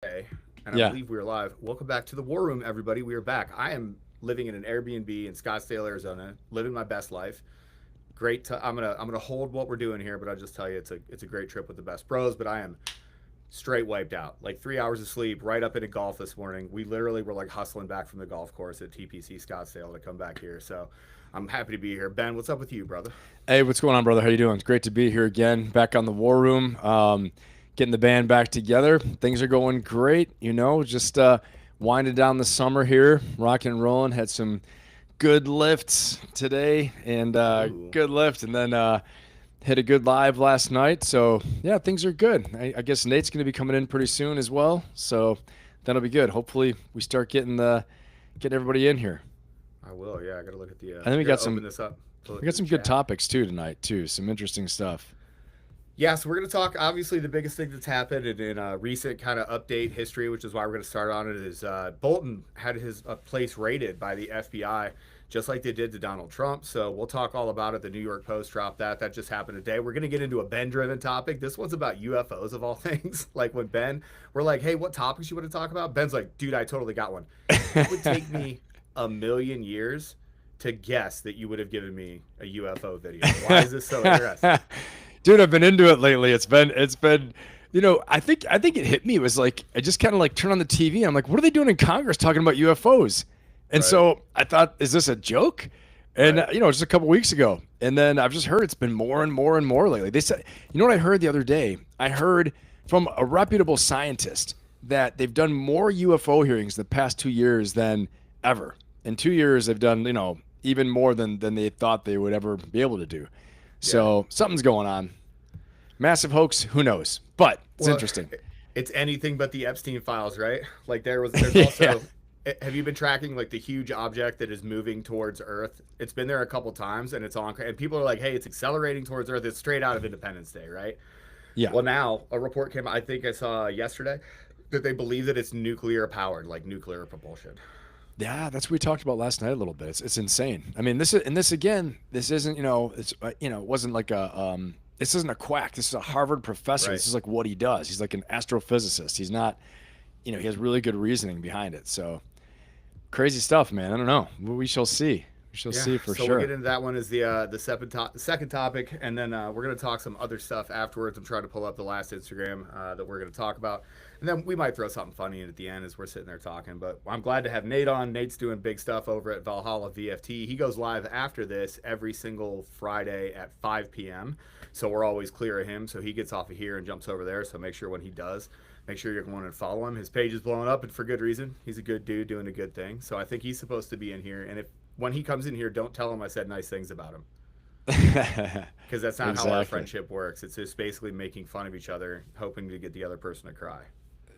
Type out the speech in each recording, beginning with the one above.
And I Yeah. believe we are live. Welcome back to the War Room, everybody. We are back. I am living in an Airbnb in Scottsdale, Arizona, living my best life. I'm gonna hold what we're doing here, but I'll just tell you it's a great trip with the best bros. But I am straight wiped out. Like 3 hours of sleep, right up into golf this morning. We literally were like hustling back from the golf course at TPC Scottsdale to come back here. So I'm happy to be here. Ben, what's up with you, brother? Hey, what's going on, brother? How you doing? It's great to be here again, back on the War Room, getting the band back together. Things are going great, just winding down the summer here, rocking and rolling. Had some good lifts today and Ooh. good lift, and then hit a good live last night. So, yeah, things are good. I guess Nate's going to be coming in pretty soon as well, so that'll be good. Hopefully, we start getting everybody in here. I will. Yeah, I gotta look at the. And then I we got gotta open some this up to look we at got the some good chat. topics too tonight too. Some interesting stuff. Yeah, so we're going to talk. Obviously, the biggest thing that's happened in recent kind of update history, which is why we're going to start on it, is Bolton had his place raided by the FBI, just like they did to Donald Trump. So we'll talk all about it. The New York Post dropped that. That just happened today. We're going to get into a Ben-driven topic. This one's about UFOs of all things. Like when Ben, we're like, hey, what topics you want to talk about? Ben's like, dude, I totally got one. It would take me a million years to guess that you would have given me a UFO video. Why is this so interesting? Dude, I've been into it lately. It's been I think it hit me. It was like I just kind of like turned on the TV and I'm like, what are they doing in Congress talking about UFOs? And Right, so I thought, is this a joke? And right. just a couple weeks ago. And then I've just heard it's been more and more and more lately. They said, you know what I heard the other day? I heard from a reputable scientist that they've done more UFO hearings the past 2 years than ever. In 2 years, they've done, even more than they thought they would ever be able to do. Yeah. So something's going on. Massive hoax, who knows? But it's Well, interesting. it's anything but the Epstein files, right? Like there's Yeah. also have you been tracking like the huge object that is moving towards Earth? It's been there a couple times and it's on and people are like, "Hey, it's accelerating towards Earth." It's straight out of Independence Day, right? Yeah. Well, now a report came out, I think I saw yesterday, that they believe that it's nuclear powered, like nuclear propulsion. Yeah, that's what we talked about last night a little bit. It's insane. I mean, this is, and this again, this isn't, it wasn't like this isn't a quack. This is a Harvard professor. Right. This is like what he does. He's like an astrophysicist. He's not, he has really good reasoning behind it. So crazy stuff, man. I don't know. We shall see. We shall Yeah, see for so we'll sure. get into that one as the second topic, and then we're gonna talk some other stuff afterwards. I'm trying to pull up the last Instagram that we're gonna talk about, and then we might throw something funny in at the end as we're sitting there talking. But I'm glad to have Nate on. Nate's doing big stuff over at Valhalla VFT. He goes live after this every single Friday at 5 p.m. So we're always clear of him. So he gets off of here and jumps over there. So make sure when he does, make sure you're going and follow him. His page is blowing up, and for good reason. He's a good dude doing a good thing. So I think he's supposed to be in here. And if when he comes in here, don't tell him I said nice things about him, because that's not how our Exactly. friendship works. It's just basically making fun of each other, hoping to get the other person to cry.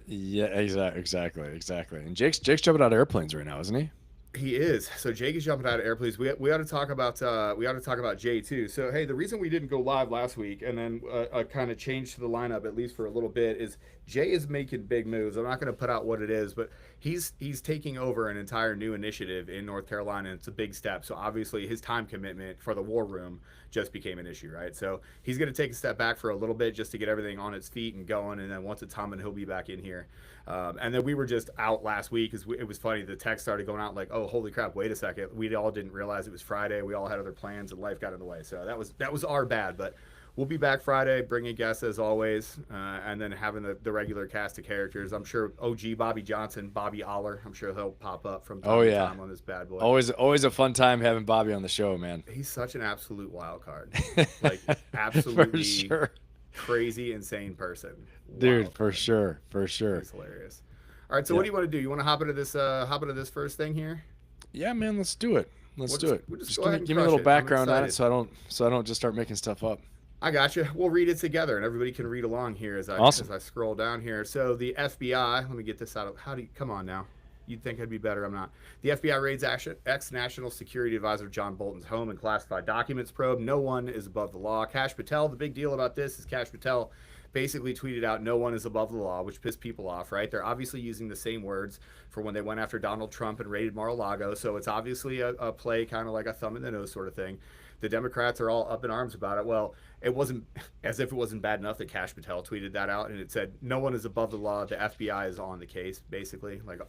Yeah, exactly. And Jake's jumping out of airplanes right now, isn't he? He is. So Jake is jumping out of airplanes. We ought to talk about Jay too. So hey, the reason we didn't go live last week and then kind of changed to the lineup at least for a little bit is Jay is making big moves. I'm not going to put out what it is, but he's taking over an entire new initiative in North Carolina. And it's a big step. So obviously his time commitment for the War Room just became an issue, right? So he's going to take a step back for a little bit just to get everything on its feet and going. And then once it's humming, he'll be back in here. And then we were just out last week because it was funny. The text started going out like, "Oh, holy crap! Wait a second. We all didn't realize it was Friday. We all had other plans, and life got in the way. So that was our bad. But we'll be back Friday, bringing guests as always, and then having the regular cast of characters. I'm sure OG Bobby Johnson, Bobby Aller. I'm sure he'll pop up from Oh time to yeah. time on this bad boy. Always a fun time having Bobby on the show, man. He's such an absolute wild card, like For absolutely sure. crazy, insane person. Dude, Wild for card. sure. For sure. He's hilarious. All right, so what Yeah. do you want to do? You want to hop into this first thing here? Yeah, man, let's do it. Let's do it. We'll just Just go give ahead me and give me a crush little it. I'm background on it excited. so I don't just start making stuff up. I got you. We'll read it together, and everybody can read along here as Awesome. I scroll down here. So the FBI. Let me get this out of. How do you come on now? You'd think I'd be better. I'm not. The FBI raids ex-National Security Advisor John Bolton's home and classified documents probe. No one is above the law. Cash Patel. The big deal about this is Cash Patel basically tweeted out, "No one is above the law," which pissed people off, right? They're obviously using the same words for when they went after Donald Trump and raided Mar-a-Lago, so it's obviously a play, kind of like a thumb in the nose sort of thing. The Democrats are all up in arms about it. Well, it wasn't as if it wasn't bad enough that Kash Patel tweeted that out, and it said, "No one is above the law. The FBI is on the case," basically, like,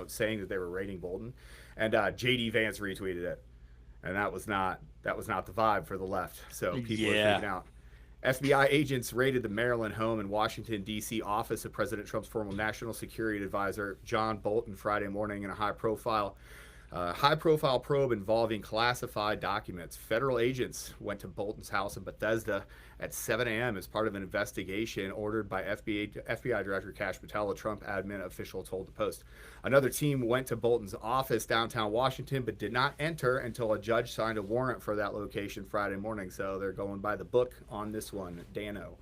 saying that they were raiding Bolton. And JD Vance retweeted it, and that was not the vibe for the left. So people were freaking out. FBI agents raided the Maryland home and Washington, D.C. office of President Trump's former national security advisor, John Bolton, Friday morning in a high-profile probe involving classified documents. Federal agents went to Bolton's house in Bethesda at 7 a.m. as part of an investigation ordered by FBI Director Kash Patel, a Trump admin official told the Post. Another team went to Bolton's office downtown Washington but did not enter until a judge signed a warrant for that location Friday morning. So they're going by the book on this one, Dano.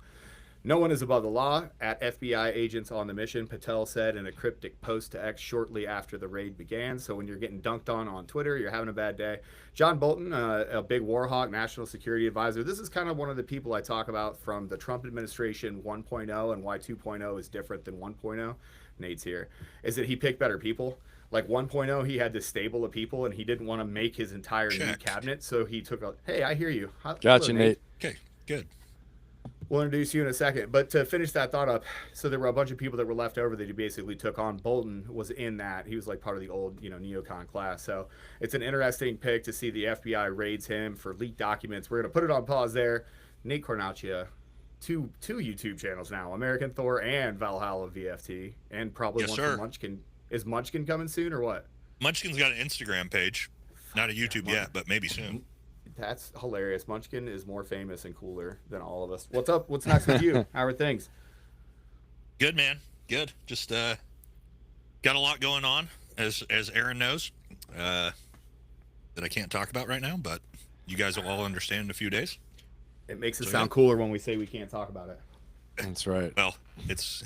No one is above the law. At FBI agents on the mission, Patel said in a cryptic post to X shortly after the raid began. So when you're getting dunked on Twitter, you're having a bad day. John Bolton, a big war hawk, national security advisor. This is kind of one of the people I talk about from the Trump administration 1.0 and why 2.0 is different than 1.0. Nate's here. Is that he picked better people. Like 1.0, he had this stable of people, and he didn't want to make his entire new cabinet. So he took hey, I hear you. Gotcha, Nate. Okay, good. We'll introduce you in a second. But to finish that thought up, so there were a bunch of people that were left over that he basically took on. Bolton was in that. He was like part of the old, neocon class. So it's an interesting pick to see the FBI raids him for leaked documents. We're going to put it on pause there. Nate Cornacchia, two YouTube channels now, American Thor and Valhalla VFT, and probably one from Munchkin. Is Munchkin coming soon or what? Munchkin's got an Instagram page. Not a YouTube yet, but maybe soon. That's hilarious. Munchkin is more famous and cooler than all of us. What's up? What's next with you? How are things? Good, man. Good. Just got a lot going on, as Aaron knows, that I can't talk about right now, but you guys will all understand in a few days. It makes it sound cooler when we say we can't talk about it. That's right. Well, it's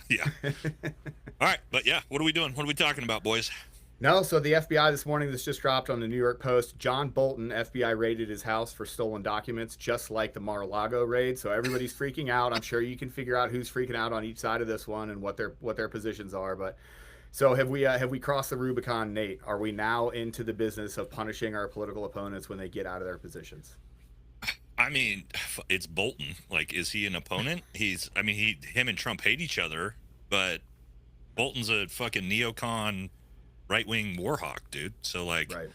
yeah. All right, but yeah, what are we doing? What are we talking about, boys? No, so the FBI this morning, this just dropped on the New York Post. John Bolton, FBI raided his house for stolen documents, just like the Mar-a-Lago raid. So everybody's freaking out. I'm sure you can figure out who's freaking out on each side of this one and what their positions are. But so have we crossed the Rubicon, Nate? Are we now into the business of punishing our political opponents when they get out of their positions? I mean, it's Bolton. Like, is he an opponent? Him and Trump hate each other, but Bolton's a fucking neocon right-wing war hawk, dude. So like, right.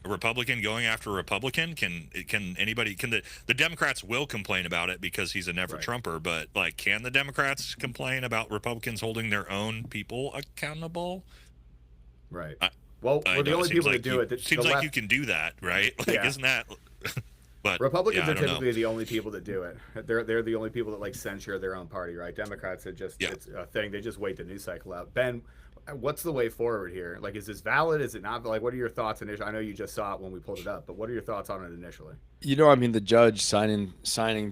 A Republican going after a Republican, can the Democrats will complain about it because he's a never-Trumper, but like, can the Democrats complain about Republicans holding their own people accountable? Right. We're the only people that do it. It seems like you can do that, right? Like, yeah. Isn't that? But Republicans are typically the only people that do it. They're the only people that like censure their own party, right? Democrats are just it's a thing. They just wait the news cycle out. Ben, what's the way forward here? Like, is this valid? Is it not? Like, what are your thoughts initially? I know you just saw it when we pulled it up, but what are your thoughts on it initially? The judge signing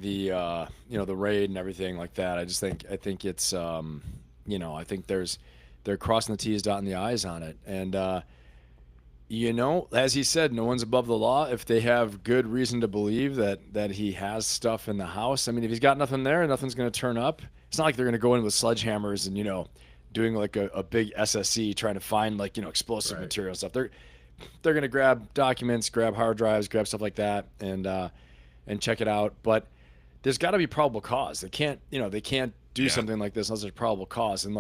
the the raid and everything like that. I think it's I think they're crossing the T's, dotting the I's on it, and as he said, no one's above the law. If they have good reason to believe that he has stuff in the house, I mean, if he's got nothing there, nothing's going to turn up. It's not like they're going to go in with sledgehammers and doing like a big SSC trying to find explosive material stuff. They're going to grab documents, grab hard drives, grab stuff like that, and check it out. But there's got to be probable cause. They can't do something like this unless there's probable cause. And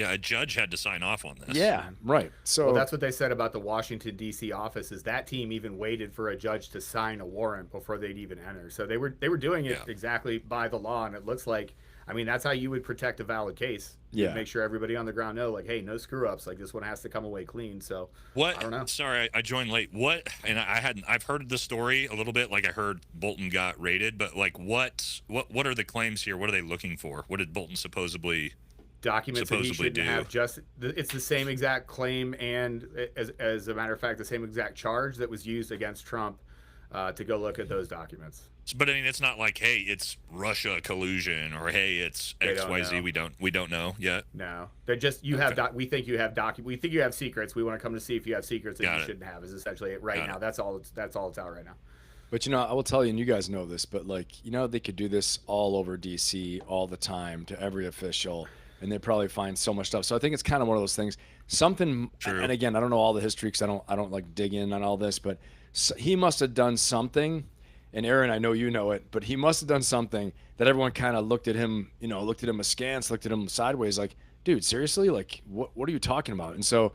a judge had to sign off on this. Yeah, right. So that's what they said about the Washington D.C. office. Is that team even waited for a judge to sign a warrant before they'd even enter? So they were doing it exactly by the law, and it looks like. I mean, that's how you would protect a valid case. You'd make sure everybody on the ground know, like, hey, no screw ups. Like, this one has to come away clean. So what? I don't know. Sorry, I joined late. What? And I've heard the story a little bit. Like, I heard Bolton got raided, but like, what are the claims here? What are they looking for? What did Bolton supposedly documents that he shouldn't have? It's the same exact claim, and as a matter of fact, the same exact charge that was used against Trump to go look at those documents. But I mean, it's not like, hey, it's Russia collusion, or hey, it's XYZ. We don't know yet. No, they're just we think you have secrets. We want to come to see if you have secrets that you shouldn't have. Is essentially it right now. That's all it's out right now. But I will tell you, and you guys know this, but like, they could do this all over DC all the time to every official, and they probably find so much stuff. So I think it's kind of one of those things. Something, True. and again, I don't know all the history because I don't like dig in on all this, but he must have done something. And Aaron, I know you know it, but he must have done something that everyone kind of looked at him, looked at him askance, looked at him sideways, like, dude, seriously, like, what are you talking about? And so,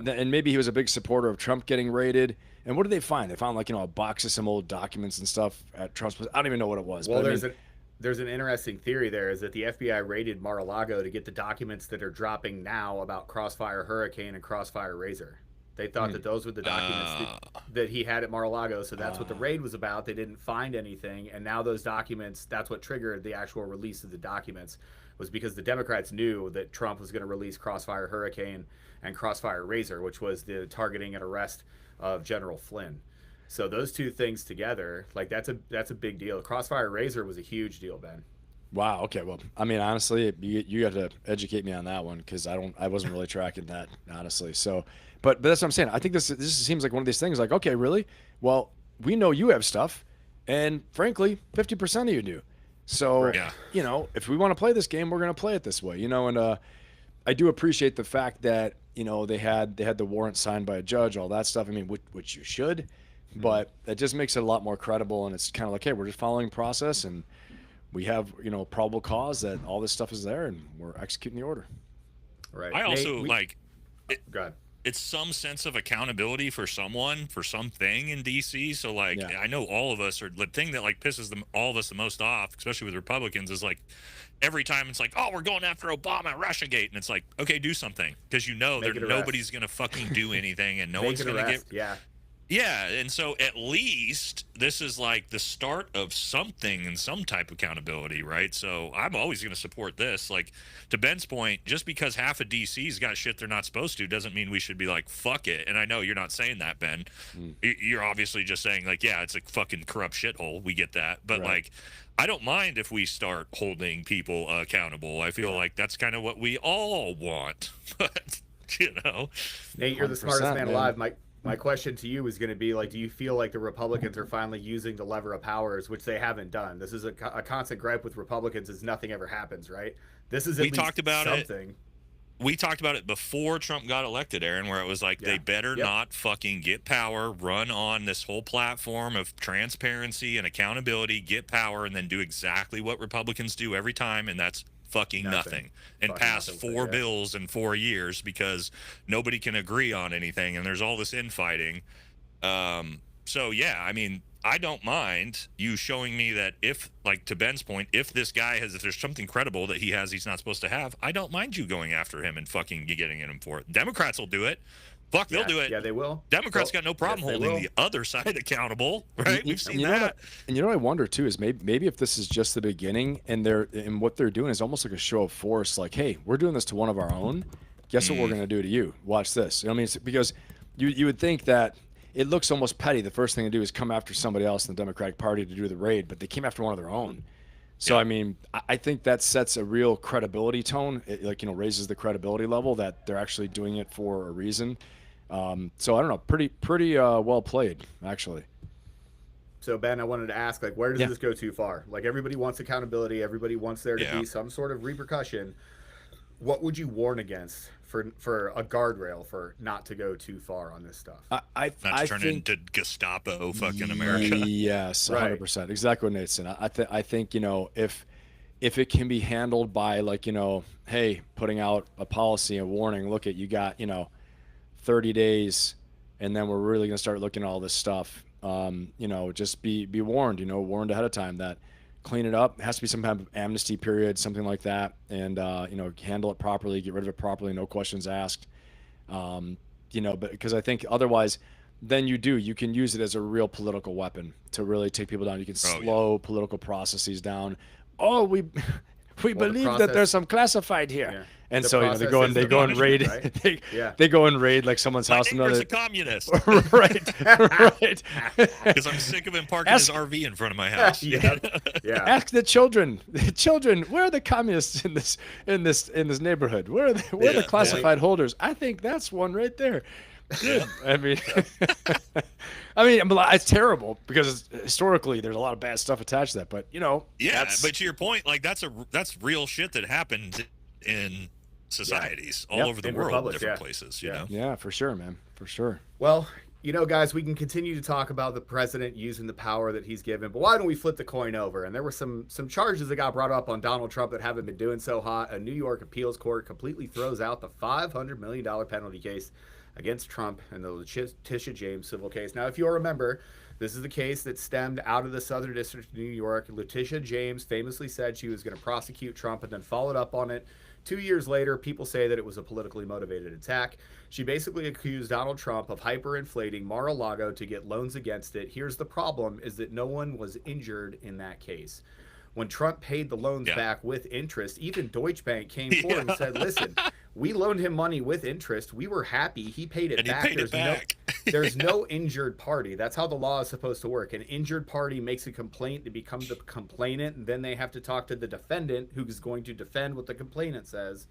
and maybe he was a big supporter of Trump getting raided. And what did they find? They found like a box of some old documents and stuff at Trump's place. I don't even know what it was. Well, there's an interesting theory there is that the FBI raided Mar-a-Lago to get the documents that are dropping now about Crossfire Hurricane and Crossfire Razor. They thought that those were the documents that he had at Mar-a-Lago, so that's what the raid was about. They didn't find anything, and now those documents, that's what triggered the actual release of the documents, was because the Democrats knew that Trump was going to release Crossfire Hurricane and Crossfire Razor, which was the targeting and arrest of General Flynn. So those two things together, like that's a big deal. Crossfire Razor was a huge deal, Ben. Wow. Okay. Well, I mean, honestly, you got to educate me on that one because I wasn't really tracking that honestly. So, but that's what I'm saying. I think this seems like one of these things. Like, okay, really? Well, we know you have stuff, and frankly, 50% of you do. So, if we want to play this game, we're going to play it this way. And I do appreciate the fact that they had the warrant signed by a judge, all that stuff. I mean, which you should, but it just makes it a lot more credible. And it's kind of like, hey, we're just following process, and we have probable cause that all this stuff is there, and we're executing the order. Right. I also Go ahead. It's some sense of accountability for someone for something in DC. So like, I know all of us are the thing that like pisses all of us the most off, especially with Republicans, is like every time it's like, oh, we're going after Obama, Russiagate, and it's like, okay, do something because nobody's gonna fucking do anything, and no one's gonna get. Yeah, and so at least this is like the start of something and some type of accountability, right? So I'm always going to support this. Like, to Ben's point, just because half of DC's got shit they're not supposed to doesn't mean we should be like, fuck it. And I know you're not saying that, Ben. You're obviously just saying, like, yeah, it's a fucking corrupt shithole. We get that. But, like, I don't mind if we start holding people accountable. I feel like that's kind of what we all want. But, Nate, you're the smartest man alive, Mike. My question to you is going to be like, do you feel like the Republicans are finally using the lever of powers, which they haven't done? This is a constant gripe with Republicans is nothing ever happens, right? This is at least something. We talked about it before Trump got elected, Aaron, where it was like they better not fucking get power, run on this whole platform of transparency and accountability, get power, and then do exactly what Republicans do every time, and that's fucking nothing. And pass 4 bills in 4 years because nobody can agree on anything, and there's all this infighting. So yeah, I mean, I don't mind you showing me that if, like to Ben's point, if this guy if there's something credible that he's not supposed to have, I don't mind you going after him and fucking getting him for it. Democrats will do it. Fuck, they'll do it. Yeah, they will. Democrats got no problem holding the other side accountable, right? We've seen that. And what I wonder too is maybe if this is just the beginning, and what they're doing is almost like a show of force. Like, hey, we're doing this to one of our own. Guess what we're gonna do to you? Watch this. I mean, because you would think that it looks almost petty. The first thing to do is come after somebody else in the Democratic Party to do the raid, but they came after one of their own. So I mean, I think that sets a real credibility tone. It, raises the credibility level that they're actually doing it for a reason. So I don't know, pretty well played, actually. So Ben, I wanted to ask, like, where does this go too far? Like, everybody wants accountability, everybody wants there to be some sort of repercussion. What would you warn against for a guardrail for not to go too far on this stuff? Not to turn into Gestapo fucking America. Yes, 100%. Exactly what Nate said. I think if it can be handled by hey, putting out a policy and warning, look at you got 30 days, and then we're really going to start looking at all this stuff. Just be warned, warned ahead of time that clean it up. It has to be some kind of amnesty period, something like that, and handle it properly, get rid of it properly, no questions asked. But because I think otherwise, then you can use it as a real political weapon to really take people down. You can slow political processes down. Oh, we believe that there's some classified here. Yeah. And so they go and raid. Right? They go and raid like someone's house. My neighbor's a communist. right. Because I'm sick of him parking his RV in front of my house. Ask the children. Where are the communists in this neighborhood? Where are the classified holders? I think that's one right there. Yeah. I mean, it's terrible because historically there's a lot of bad stuff attached to that. But Yeah, but to your point, like that's real shit that happened in societies all over the world, republics, different places. You know. Yeah, for sure, man, for sure. Well, guys, we can continue to talk about the president using the power that he's given, but why don't we flip the coin over? And there were some charges that got brought up on Donald Trump that haven't been doing so hot. A New York appeals court completely throws out the $500 million penalty case against Trump in the Letitia James civil case. Now, if you'll remember, this is the case that stemmed out of the Southern District of New York. Letitia James famously said she was going to prosecute Trump and then followed up on it. 2 years later, people say that it was a politically motivated attack. She basically accused Donald Trump of hyperinflating Mar-a-Lago to get loans against it. Here's the problem, is that no one was injured in that case. When Trump paid the loans back with interest, even Deutsche Bank came forward and said, listen, we loaned him money with interest. We were happy. He paid it back. There's no injured party. That's how the law is supposed to work. An injured party makes a complaint to become the complainant, and then they have to talk to the defendant who is going to defend what the complainant says.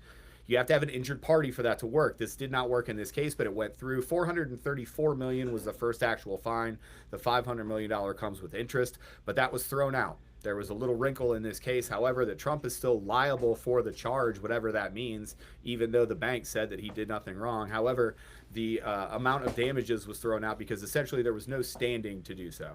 You have to have an injured party for that to work. This did not work in this case, but it went through. $434 million was the first actual fine. The $500 million comes with interest, but that was thrown out. There was a little wrinkle in this case, however, that Trump is still liable for the charge, whatever that means, even though the bank said that he did nothing wrong. However, the amount of damages was thrown out because essentially there was no standing to do so.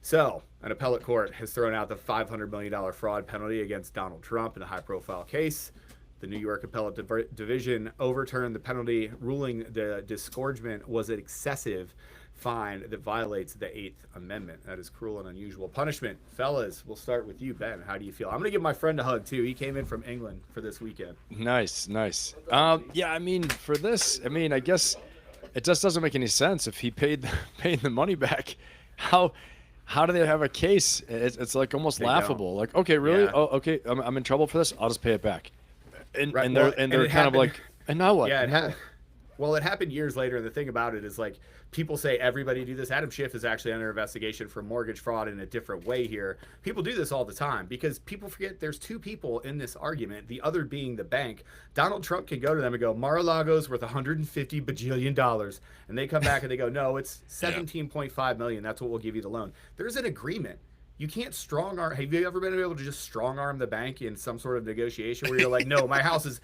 So, an appellate court has thrown out the $500 million fraud penalty against Donald Trump in a high-profile case. The New York Appellate Division overturned the penalty, ruling the disgorgement was an excessive fine that violates the 8th Amendment. That is cruel and unusual punishment. Fellas, we'll start with you, Ben. How do you feel? I'm going to give my friend a hug, too. He came in from England for this weekend. Nice. Yeah, for this, I guess it just doesn't make any sense. If he paid the money back, how do they have a case? It's like almost laughable. Like, okay, really? Yeah. Oh, okay, I'm in trouble for this. I'll just pay it back. And they're kind of like, and now what? Yeah, it happened years later. And the thing about it is, like, people say everybody do this. Adam Schiff is actually under investigation for mortgage fraud in a different way here. People do this all the time because people forget there's two people in this argument, the other being the bank. Donald Trump can go to them and go, Mar-a-Lago's worth $150 bajillion. And they come back and they go, no, it's $17.5 million. That's what we'll give you the loan. There's an agreement. You can't strong arm. Have you ever been able to just strong arm the bank in some sort of negotiation where you're like, no, my house is,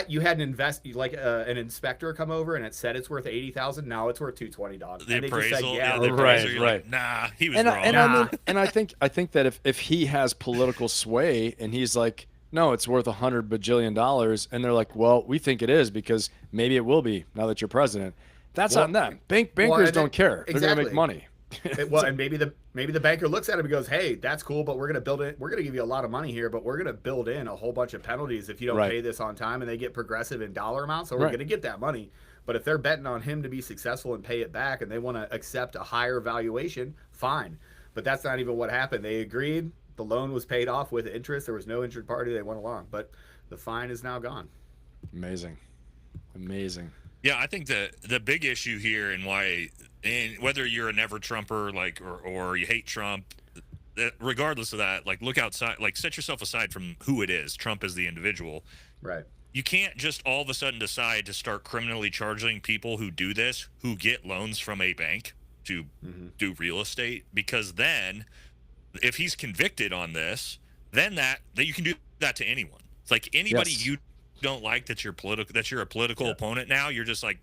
you had an an inspector come over and it said it's worth $80,000. Now it's worth $220. The appraisal, right. Like, nah, he was wrong. And I think that if he has political sway and he's like, no, it's worth $100 bajillion, and they're like, well, we think it is because maybe it will be now that you're president. That's on them. Bankers don't care. They're gonna make money. And maybe the banker looks at him and goes, hey, that's cool, but we're going to build it. We're going to give you a lot of money here, but we're going to build in a whole bunch of penalties if you don't pay this on time, and they get progressive in dollar amounts. So we're going to get that money. But if they're betting on him to be successful and pay it back and they want to accept a higher valuation, fine. But that's not even what happened. They agreed. The loan was paid off with interest. There was no injured party. They went along. But the fine is now gone. Amazing. Yeah, I think the big issue here and why, and whether you're a never Trumper or you hate Trump, regardless of that, like look outside, like set yourself aside from who it is. Trump is the individual. Right. You can't just all of a sudden decide to start criminally charging people who do this, who get loans from a bank to do real estate, because then if he's convicted on this, then that you can do that to anyone. It's like anybody you don't like that you're a political opponent now, you're just like,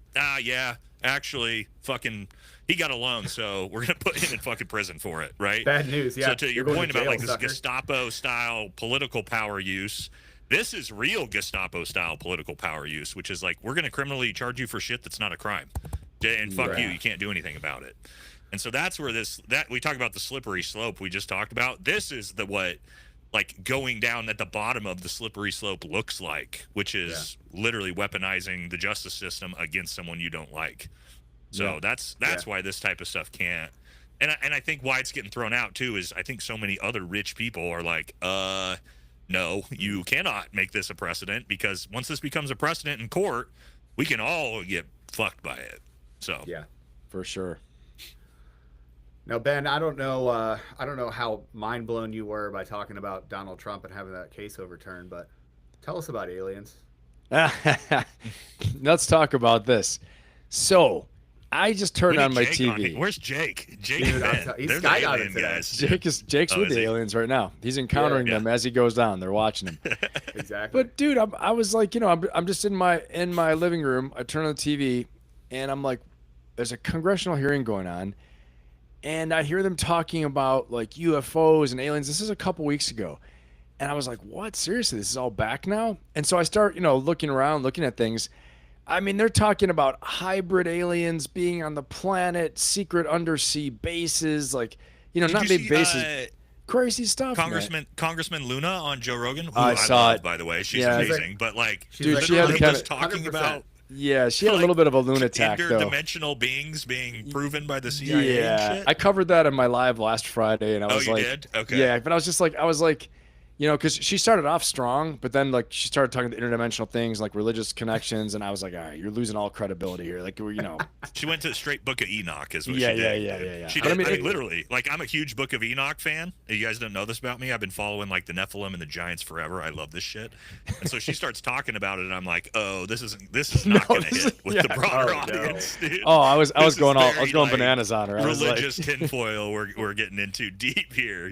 actually fucking he got a loan, so we're gonna put him in fucking prison for it, right? Bad news. So to your point about like this Gestapo style political power use, this is real Gestapo style political power use, which is like, we're gonna criminally charge you for shit that's not a crime, and fuck you can't do anything about it. And so that's where that we talk about the slippery slope we just talked about. This is what like going down at the bottom of the slippery slope looks like, which is literally weaponizing the justice system against someone you don't like. So that's why this type of stuff can't. And I think why it's getting thrown out too is I think so many other rich people are like, no, you cannot make this a precedent, because once this becomes a precedent in court, we can all get fucked by it. So yeah, for sure. Now, Ben, I don't know how mind blown you were by talking about Donald Trump and having that case overturned, but tell us about aliens. Let's talk about this. So I just turned We on need my Jake on TV. here. Where's Jake? Jake, Dude, They're he's the skydiving alien today. guys. dude. Jake's Oh, with is the he? aliens right now. He's encountering Yeah. them as he goes down. They're watching him. Exactly. But dude, I was like, I'm just in my living room. I turn on the TV, and I'm like, there's a congressional hearing going on, and I hear them talking about like UFOs and aliens. This is a couple weeks ago, and I was like, what? Seriously, this is all back now? And so I start, looking around, looking at things. I mean, they're talking about hybrid aliens being on the planet, secret undersea bases, like, Did not you big see, bases. Crazy stuff, man. Congressman Luna on Joe Rogan. Who I saw love, it. by the way. She's Yeah. amazing. But like, She's Dude, she had literally kind was of talking 100%. about Yeah, she had a like, little bit of a lunatic, though. interdimensional beings being proven by the CIA. Yeah, and shit. I covered that in my live last Friday, and I Oh, was you like, did? Okay. yeah, but I was like, because she started off strong, but then like she started talking to interdimensional things like religious connections, and I was like, all right, you're losing all credibility here. Like, She went to the straight Book of Enoch, is what Yeah, she did. yeah. She But did. I mean, Literally, like, I'm a huge Book of Enoch fan. You guys don't know this about me. I've been following like the Nephilim and the Giants forever. I love this shit. And so she starts talking about it, and I'm like, oh, this is not No, going to this hit is- with yeah. the broader Oh, no. audience, dude. oh, I was This is going very, going like, bananas on her. I was like, religious tinfoil. We're getting into deep here,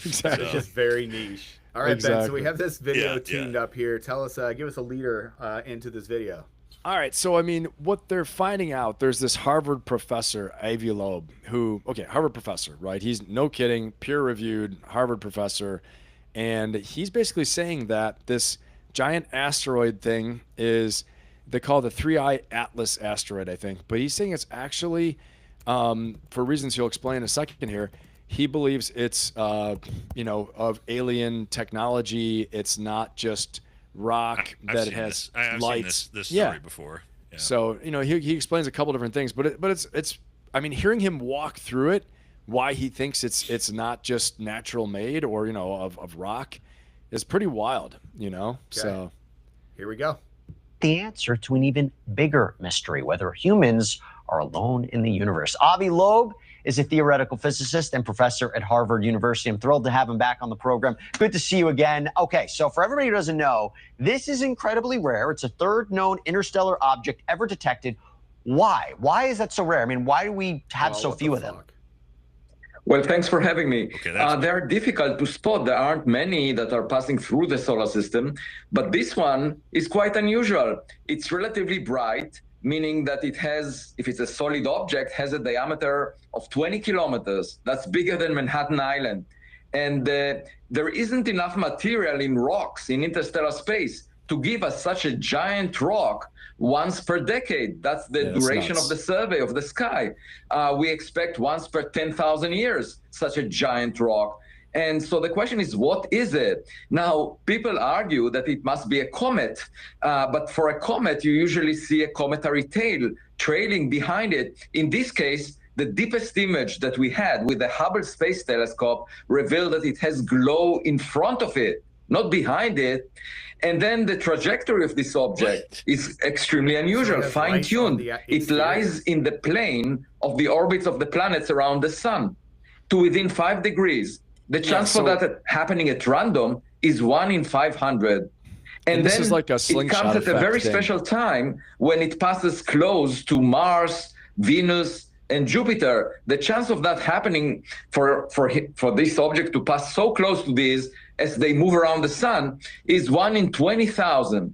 exactly. It's just very niche. All right, Ben. So Exactly. we have this video Yeah, teamed up here. Tell us, give us a leader into this video. All right, so I mean, what they're finding out, there's this Harvard professor, Avi Loeb, Harvard professor, right? He's no kidding, peer-reviewed Harvard professor, and he's basically saying that this giant asteroid thing is, they call it the 3I Atlas asteroid, I think, but he's saying it's actually, for reasons he'll explain in a second here, he believes it's, of alien technology. It's not just rock that it has I've lights. seen this Yeah. story before. Yeah. So he explains a couple different things, but it's I mean, hearing him walk through it, why he thinks it's not just natural made or of rock, is pretty wild. So Here we go. The answer to an even bigger mystery, whether humans are alone in the universe. Avi Loeb is a theoretical physicist and professor at Harvard University. I'm thrilled to have him back on the program. Good to see you again. Okay, so for everybody who doesn't know, this is incredibly rare. It's a third known interstellar object ever detected. Why? Why is that so rare? I mean, why do we have so what the few of them? fuck? Well, thanks for having me. Okay, that's- They're difficult to spot. There aren't many that are passing through the solar system, but this one is quite unusual. It's relatively bright, meaning that it has, if it's a solid object, has a diameter of 20 kilometers. That's bigger than Manhattan Island. And there isn't enough material in rocks in interstellar space to give us such a giant rock once per decade. That's the Yeah, that's duration nuts. of the survey of the sky. We expect once per 10,000 years such a giant rock. And so the question is, what is it? Now, people argue that it must be a comet, but for a comet, you usually see a cometary tail trailing behind it. In this case, the deepest image that we had with the Hubble Space Telescope revealed that it has glow in front of it, not behind it. And then the trajectory of this object is extremely unusual, So it has lights on fine-tuned. the It exterior. lies in the plane of the orbits of the planets around the sun to within 5 degrees. The chance so- for that happening at random is 1 in 500. And this then is like a it slingshot comes at a effect very thing. special time when it passes close to Mars, Venus, and Jupiter. The chance of that happening for this object to pass so close to these as they move around the sun is 1 in 20,000.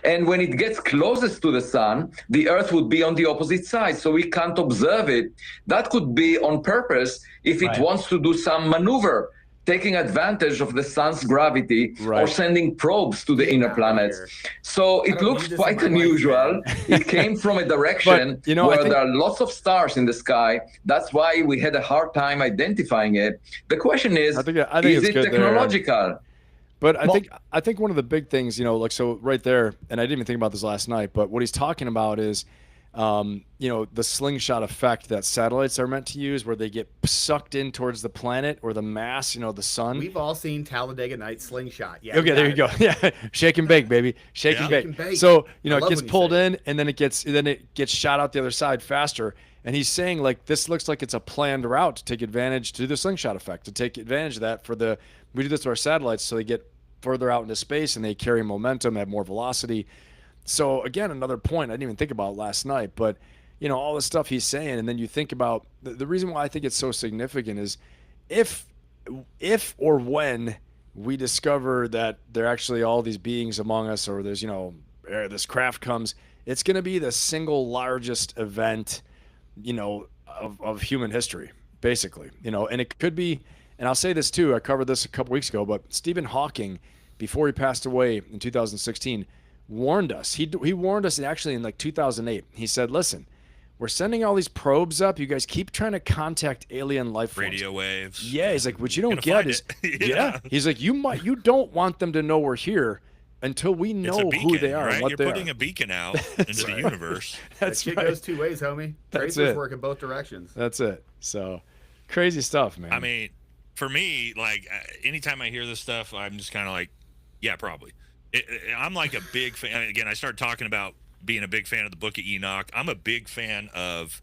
And when it gets closest to the sun, the Earth would be on the opposite side, so we can't observe it. That could be on purpose if it Right. wants to do some maneuver, taking advantage of the sun's gravity or Right. sending probes to the Get inner outta planets. here. So I it don't looks need this quite in my life, unusual. man. It came from a direction But, I where think- there are lots of stars in the sky. That's why we had a hard time identifying it. The question is, I think is it's it good there. technological? But I Well- think one of the big things, like so right there, and I didn't even think about this last night, but what he's talking about is, the slingshot effect that satellites are meant to use, where they get sucked in towards the planet or the mass, the sun. We've all seen Talladega Nights slingshot. Yeah. Okay, there you go. Yeah, shake and bake, baby, shake and Yeah. bake. Shake and bake. So I it love gets when you pulled say in, and then it gets shot out the other side faster. And he's saying like this looks like it's a planned route to take advantage to the slingshot effect, to take advantage of that we do this to our satellites so they get further out into space and they carry momentum, have more velocity. So again, another point I didn't even think about last night, but all the stuff he's saying, and then you think about the reason why I think it's so significant is if or when we discover that there are actually all these beings among us, or there's this craft comes, it's going to be the single largest event of human history, basically. And it could be, and I'll say this too, I covered this a couple weeks ago, but Stephen Hawking, before he passed away in 2016, warned us. He warned us actually in like 2008. He said, listen, we're sending all these probes up. You guys keep trying to contact alien life forms. Radio waves. Yeah, he's like, what you don't get is, yeah. He's like, you don't want them to know we're here until we know beacon, who they are right? and what You're they putting a beacon out into the universe. That's that shit right. goes two ways, homie. That's Tracers it. work in both directions. That's it. So crazy stuff, man. I mean, for me, like anytime I hear this stuff, I'm just kind of like, yeah, probably. I'm like a big fan. Again, I started talking about being a big fan of the Book of Enoch. I'm a big fan of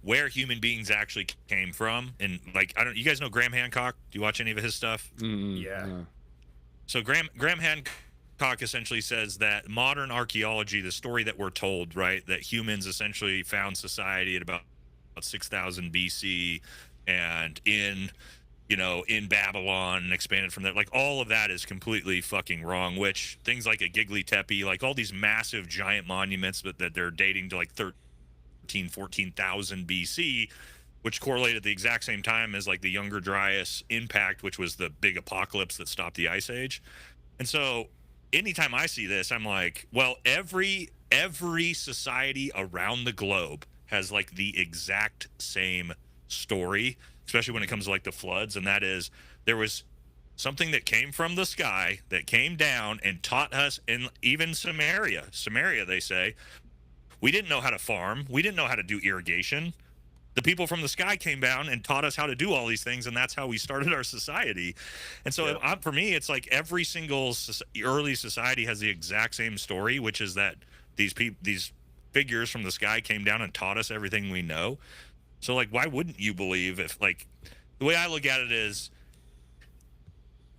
where human beings actually came from, and like you guys know Graham Hancock? Do you watch any of his stuff? Yeah. So Graham Hancock essentially says that modern archaeology, the story that we're told, right, that humans essentially found society at about 6,000 BC, and in Babylon, and expanded from there. Like, all of that is completely fucking wrong, which things like a Gigli Tepe, like all these massive giant monuments that they're dating to like 14,000 BC, which correlated at the exact same time as like the Younger Dryas impact, which was the big apocalypse that stopped the Ice Age. And so anytime I see this, I'm like, well, every society around the globe has like the exact same story, especially when it comes to like the floods. And that is, there was something that came from the sky that came down and taught us, in even Samaria, they say, we didn't know how to farm. We didn't know how to do irrigation. The people from the sky came down and taught us how to do all these things, and that's how we started our society. And so for me, it's like every single early society has the exact same story, which is that these figures from the sky came down and taught us everything we know. So, like, why wouldn't you believe if, like, the way I look at it is,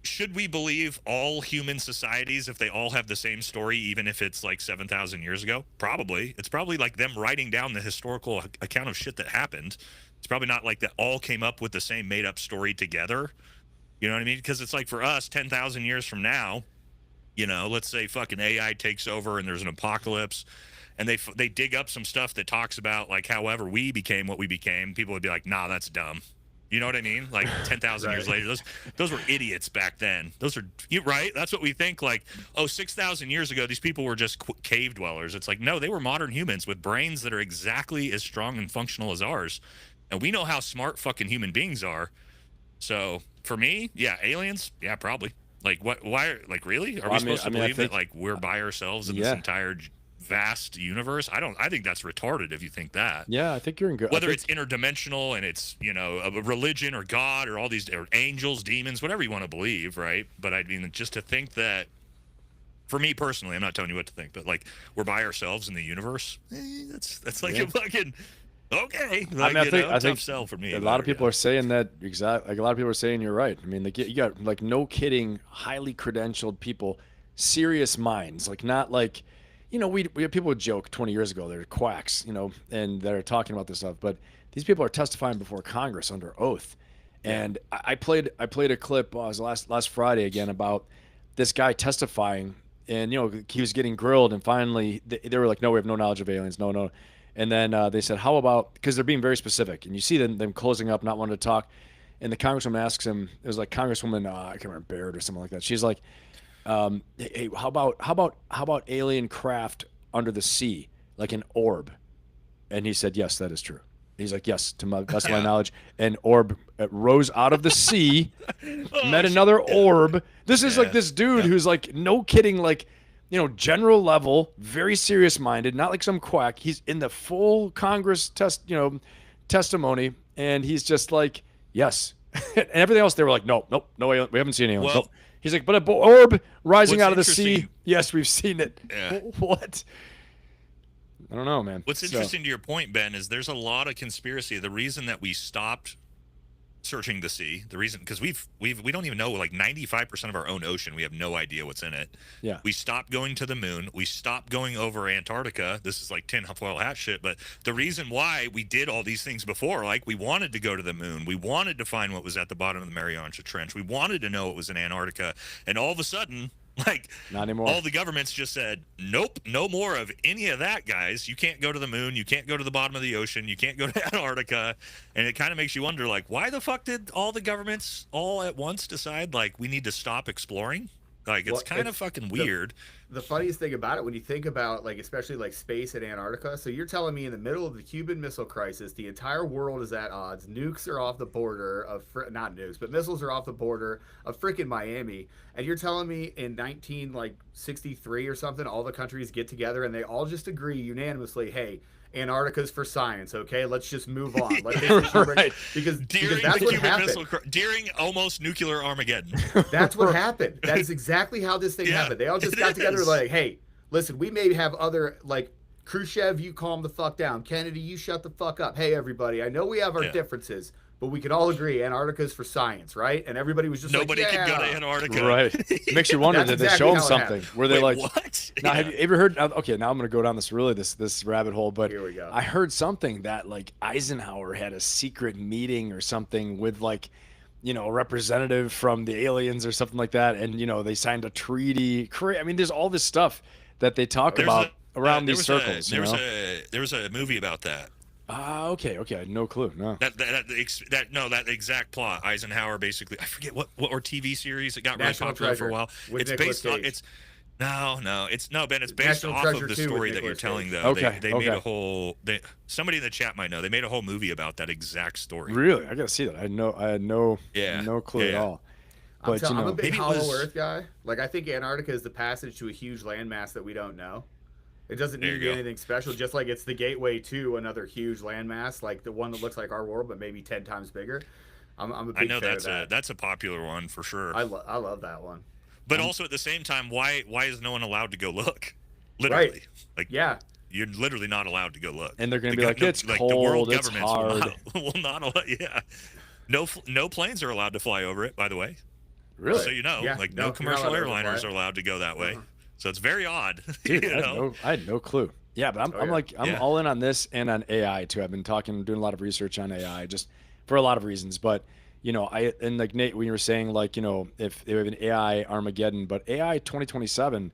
should we believe all human societies if they all have the same story, even if it's like 7,000 years ago? Probably. It's probably like them writing down the historical account of shit that happened. It's probably not like that all came up with the same made up story together. You know what I mean? Because it's like, for us, 10,000 years from now, let's say fucking AI takes over and there's an apocalypse, and they dig up some stuff that talks about like however we became what we became. People would be like, nah, that's dumb. You know what I mean? Like 10,000 years later, those were idiots back then. Right? That's what we think. Like, 6,000 years ago, these people were just cave dwellers. It's like, no, they were modern humans with brains that are exactly as strong and functional as ours. And we know how smart fucking human beings are. So for me, yeah, aliens, yeah, probably. Like, what? Why? Like, really? Are we supposed to believe that like we're by ourselves in this entire vast universe? I think that's retarded if you think that. Yeah, I think you're in good. Whether it's interdimensional and it's a religion or God or all these or angels, demons, whatever you want to believe, right? But I mean, just to think that, for me personally, I'm not telling you what to think, but like we're by ourselves in the universe, that's like a fucking okay. Like, I think tough sell for me. A lot of people are saying that exactly. Like, a lot of people are saying you're right. I mean, you got like, no kidding, highly credentialed people, serious minds, like not like. We have people would joke 20 years ago, they're quacks, and they're talking about this stuff. But these people are testifying before Congress under oath. And I played a clip last Friday again about this guy testifying, and he was getting grilled, and finally they were like, no, we have no knowledge of aliens, no. And then they said, how about, because they're being very specific, and you see them closing up, not wanting to talk. And the congresswoman asks him, it was like Congresswoman, I can't remember, Baird or something like that. She's like, hey, how about alien craft under the sea, like an orb? And he said, yes, that is true. He's like, yes, to my best of my knowledge, an orb rose out of the sea, met another orb. This is like this dude who's like, no kidding, like, general level, very serious minded, not like some quack. He's in the full Congress testimony, and he's just like, yes. And everything else, they were like, no, we haven't seen aliens. Nope. He's like, but an orb rising out of the sea. Yes, we've seen it. Yeah. What? I don't know, man. What's interesting to your point, Ben, is there's a lot of conspiracy. The reason that we stopped searching the sea. The reason, because we don't even know, like 95% of our own ocean, we have no idea what's in it. Yeah. We stopped going to the moon. We stopped going over Antarctica. This is like tinfoil hat shit, but the reason why we did all these things before, like we wanted to go to the moon, we wanted to find what was at the bottom of the Mariana Trench, we wanted to know what was in Antarctica, and all of a sudden, like, not anymore. All the governments just said, nope, no more of any of that, guys. You can't go to the moon. You can't go to the bottom of the ocean. You can't go to Antarctica. And it kind of makes you wonder, like, why the fuck did all the governments all at once decide, like, we need to stop exploring? Like, it's kind of fucking weird. The funniest thing about it, when you think about, like, especially like space at Antarctica, so you're telling me in the middle of the Cuban Missile Crisis, the entire world is at odds. Nukes are off the border of, not nukes, but missiles are off the border of freaking Miami. And you're telling me in 1963 or something, all the countries get together and they all just agree unanimously, hey, Antarctica's for science, okay? Let's just move on. Right. Because during that's the what Cuban happened. During almost nuclear Armageddon. That's what happened. That is exactly how this thing happened. They all just got together like, hey, listen, we may have other, like, Khrushchev, you calm the fuck down. Kennedy, you shut the fuck up. Hey, everybody, I know we have our differences, but we can all agree Antarctica's for science, right? And everybody was just nobody like, could go to Antarctica. Right. It makes you wonder, did they show them something? Were they like, what? Now, have you ever heard? Okay, now I'm going to go down this rabbit hole. But here we go. I heard something that like Eisenhower had a secret meeting or something with like, you know, a representative from the aliens or something like that, and you know they signed a treaty. I mean, there's all this stuff that they talk about around these circles. There was a movie about that. Okay. I had no clue. No. That exact plot. Eisenhower basically, I forget what or TV series it got National really popular Treasure for a while. with It's Nicolas based on Cage. Ben. It's based National off Treasure of the 2 with story that you're Nicolas telling Cage. though. Okay, They made a whole. Somebody in the chat might know. They made a whole movie about that exact story. Really, I gotta see that. I had no clue at all. But I'm a big maybe it Hollow was- Earth guy. Like, I think Antarctica is the passage to a huge landmass that we don't know. It doesn't There need to you be go. anything special, just like it's the gateway to another huge landmass, like the one that looks like our world, but maybe 10 times bigger. I'm a big I know fan of that's a popular one for sure. I love that one. But also at the same time, why is no one allowed to go look? Literally, Right. like Yeah. you're literally not allowed to go look. And they're gonna The be go- like, no- it's the cold, world it's governments hard. will not allow. Yeah, no planes are allowed to fly over it. By the way, Really? so you know, Yeah, like no, no you're not commercial allowed to airliners fly. are allowed to go that way. So it's very odd. Dude, you know? I had no clue. Yeah, but I'm all in on this and on AI too. I've been doing a lot of research on AI just for a lot of reasons. But you know, and like Nate, when you were saying like, you know, if they have an AI Armageddon, but AI 2027,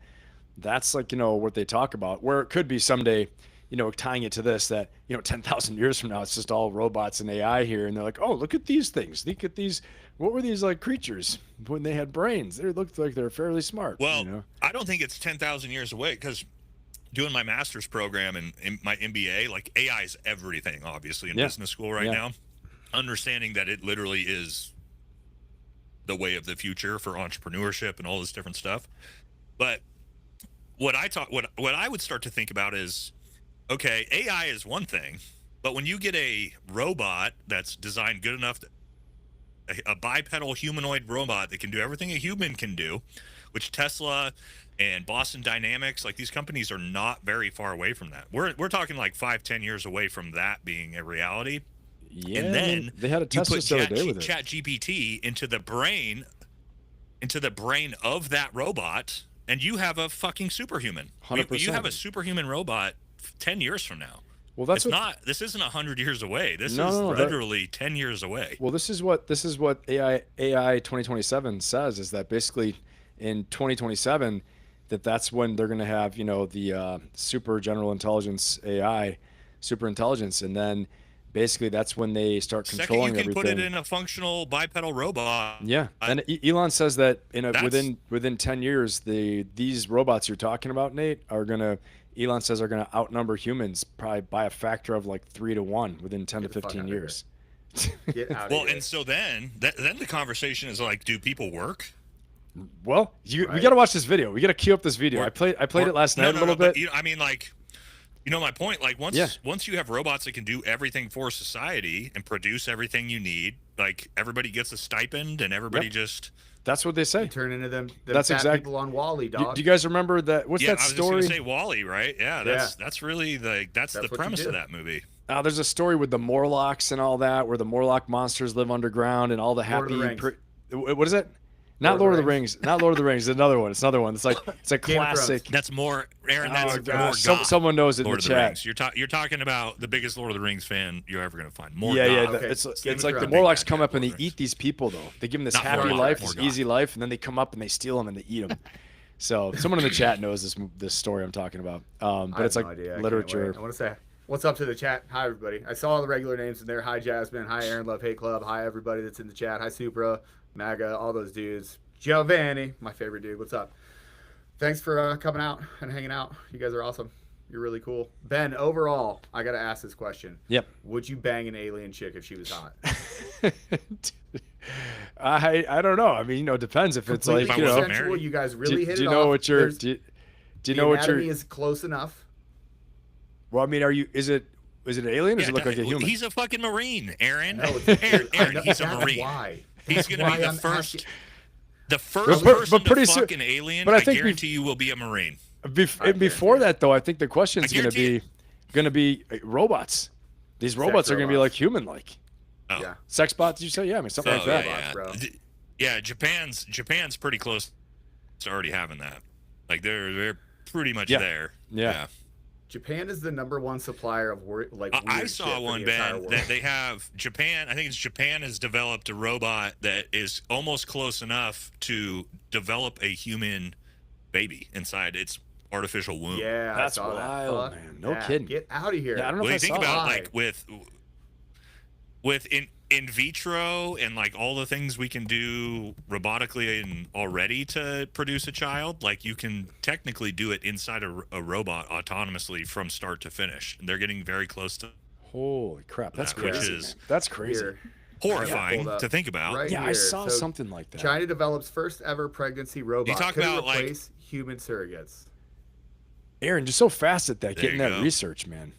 that's like, you know, what they talk about, where it could be someday, you know, tying it to this, that, you know, 10,000 years from now, it's just all robots and AI here. And they're like, oh, look at these things. Look at these. What were these like creatures when they had brains? They looked like they're fairly smart. Well, you know? I don't think it's 10,000 years away because doing my master's program and in my MBA, like AI is everything, obviously, in business school right now. Understanding that it literally is the way of the future for entrepreneurship and all this different stuff. But what I would start to think about is, okay, AI is one thing, but when you get a robot that's designed good enough a bipedal humanoid robot that can do everything a human can do, which Tesla and Boston Dynamics, like these companies are not very far away from that. We're talking like 5-10 years away from that being a reality. Yeah, And then they had a test you this put the other day with it. Chat GPT into the brain of that robot, and you have a fucking superhuman. 100%. You have a superhuman robot 10 years from now. Well, that's This isn't 100 years away. This is No, literally 10 years away. Well, this is what AI 2027 says, is that basically in 2027 that's when they're going to have, you know, the super general intelligence AI, super intelligence, and then basically that's when they start controlling Second, you can everything. put it in a functional bipedal robot. Yeah, and Elon says that within 10 years, these robots you're talking about, Nate, Elon says are gonna outnumber humans probably by a factor of like 3 to 1 within 10 to 15 years. Get out of Well, here. and so then the conversation is like, do people work? Well, we got to watch this video. We got to queue up this video. I played it last night a little bit. But, I mean, like, you know my point. Like once you have robots that can do everything for society and produce everything you need, like everybody gets a stipend and everybody just. That's what they say. You turn into them That's fat exactly people on Wall-E, dog. Do you guys remember that? What's that I was story? just gonna say Wall-E, right? Yeah, that's really that's the premise of that movie. There's a story with the Morlocks and all that, where the Morlock monsters live underground and all the happy. What is it? Not Lord of the Rings. Not Lord of the Rings. It's another one. It's another one. It's a classic. That's more, Aaron. That's more. Someone knows it Lord in the chat. You're talking about the biggest Lord of the Rings fan you're ever gonna find. More. Yeah. Okay. It's like the Morlocks come up and they eat these people though. They give them this happy life, this easy life, and then they come up and they steal them and they eat them. So someone in the chat knows this story I'm talking about. But it's like literature. I want to say what's up to the chat. Hi everybody. I saw all the regular names in there. Hi Jasmine. Hi Aaron Love Hate Club. Hi everybody that's in the chat. Hi Supra, Maga, all those dudes. Giovanni, my favorite dude. What's up? Thanks for coming out and hanging out. You guys are awesome. You're really cool. Ben, overall, I got to ask this question. Yep. Would you bang an alien chick if she was hot? I don't know. I mean, it depends if it's like, consensual, you guys really hit it off. Do you know what you're do you know what you're is close enough? Well, I mean, is it an alien or does it look like a human? He's a fucking Marine, Aaron. No, Aaron, he's a Marine. Why? He's going to be the first. Asking. The first person to fuck an alien, but I guarantee you will be a Marine. Before that, though, I think the question is going to be robots. These robots are going to be like human-like. Oh. Yeah. Sex bots, you say? Yeah, I mean, something like that. Yeah, Japan's pretty close to already having that. Like, they're pretty much there. Yeah. Japan is the #1 supplier of I saw one, Ben, that they have Japan. I think it's Japan has developed a robot that is almost close enough to develop a human baby inside its artificial womb. Yeah, that's wild, man. No kidding. Get out of here. Yeah, I don't know if I think saw about that. like with in vitro and like all the things we can do robotically and already to produce a child, like you can technically do it inside a robot autonomously from start to finish. And they're getting very close to. Holy crap, that's crazy. Which is that's crazy. Here. Horrifying to think about. Right I saw something like that. China develops first ever pregnancy robot. You talk about replace human surrogates. Aaron, just so fast at that, getting that go. research, man.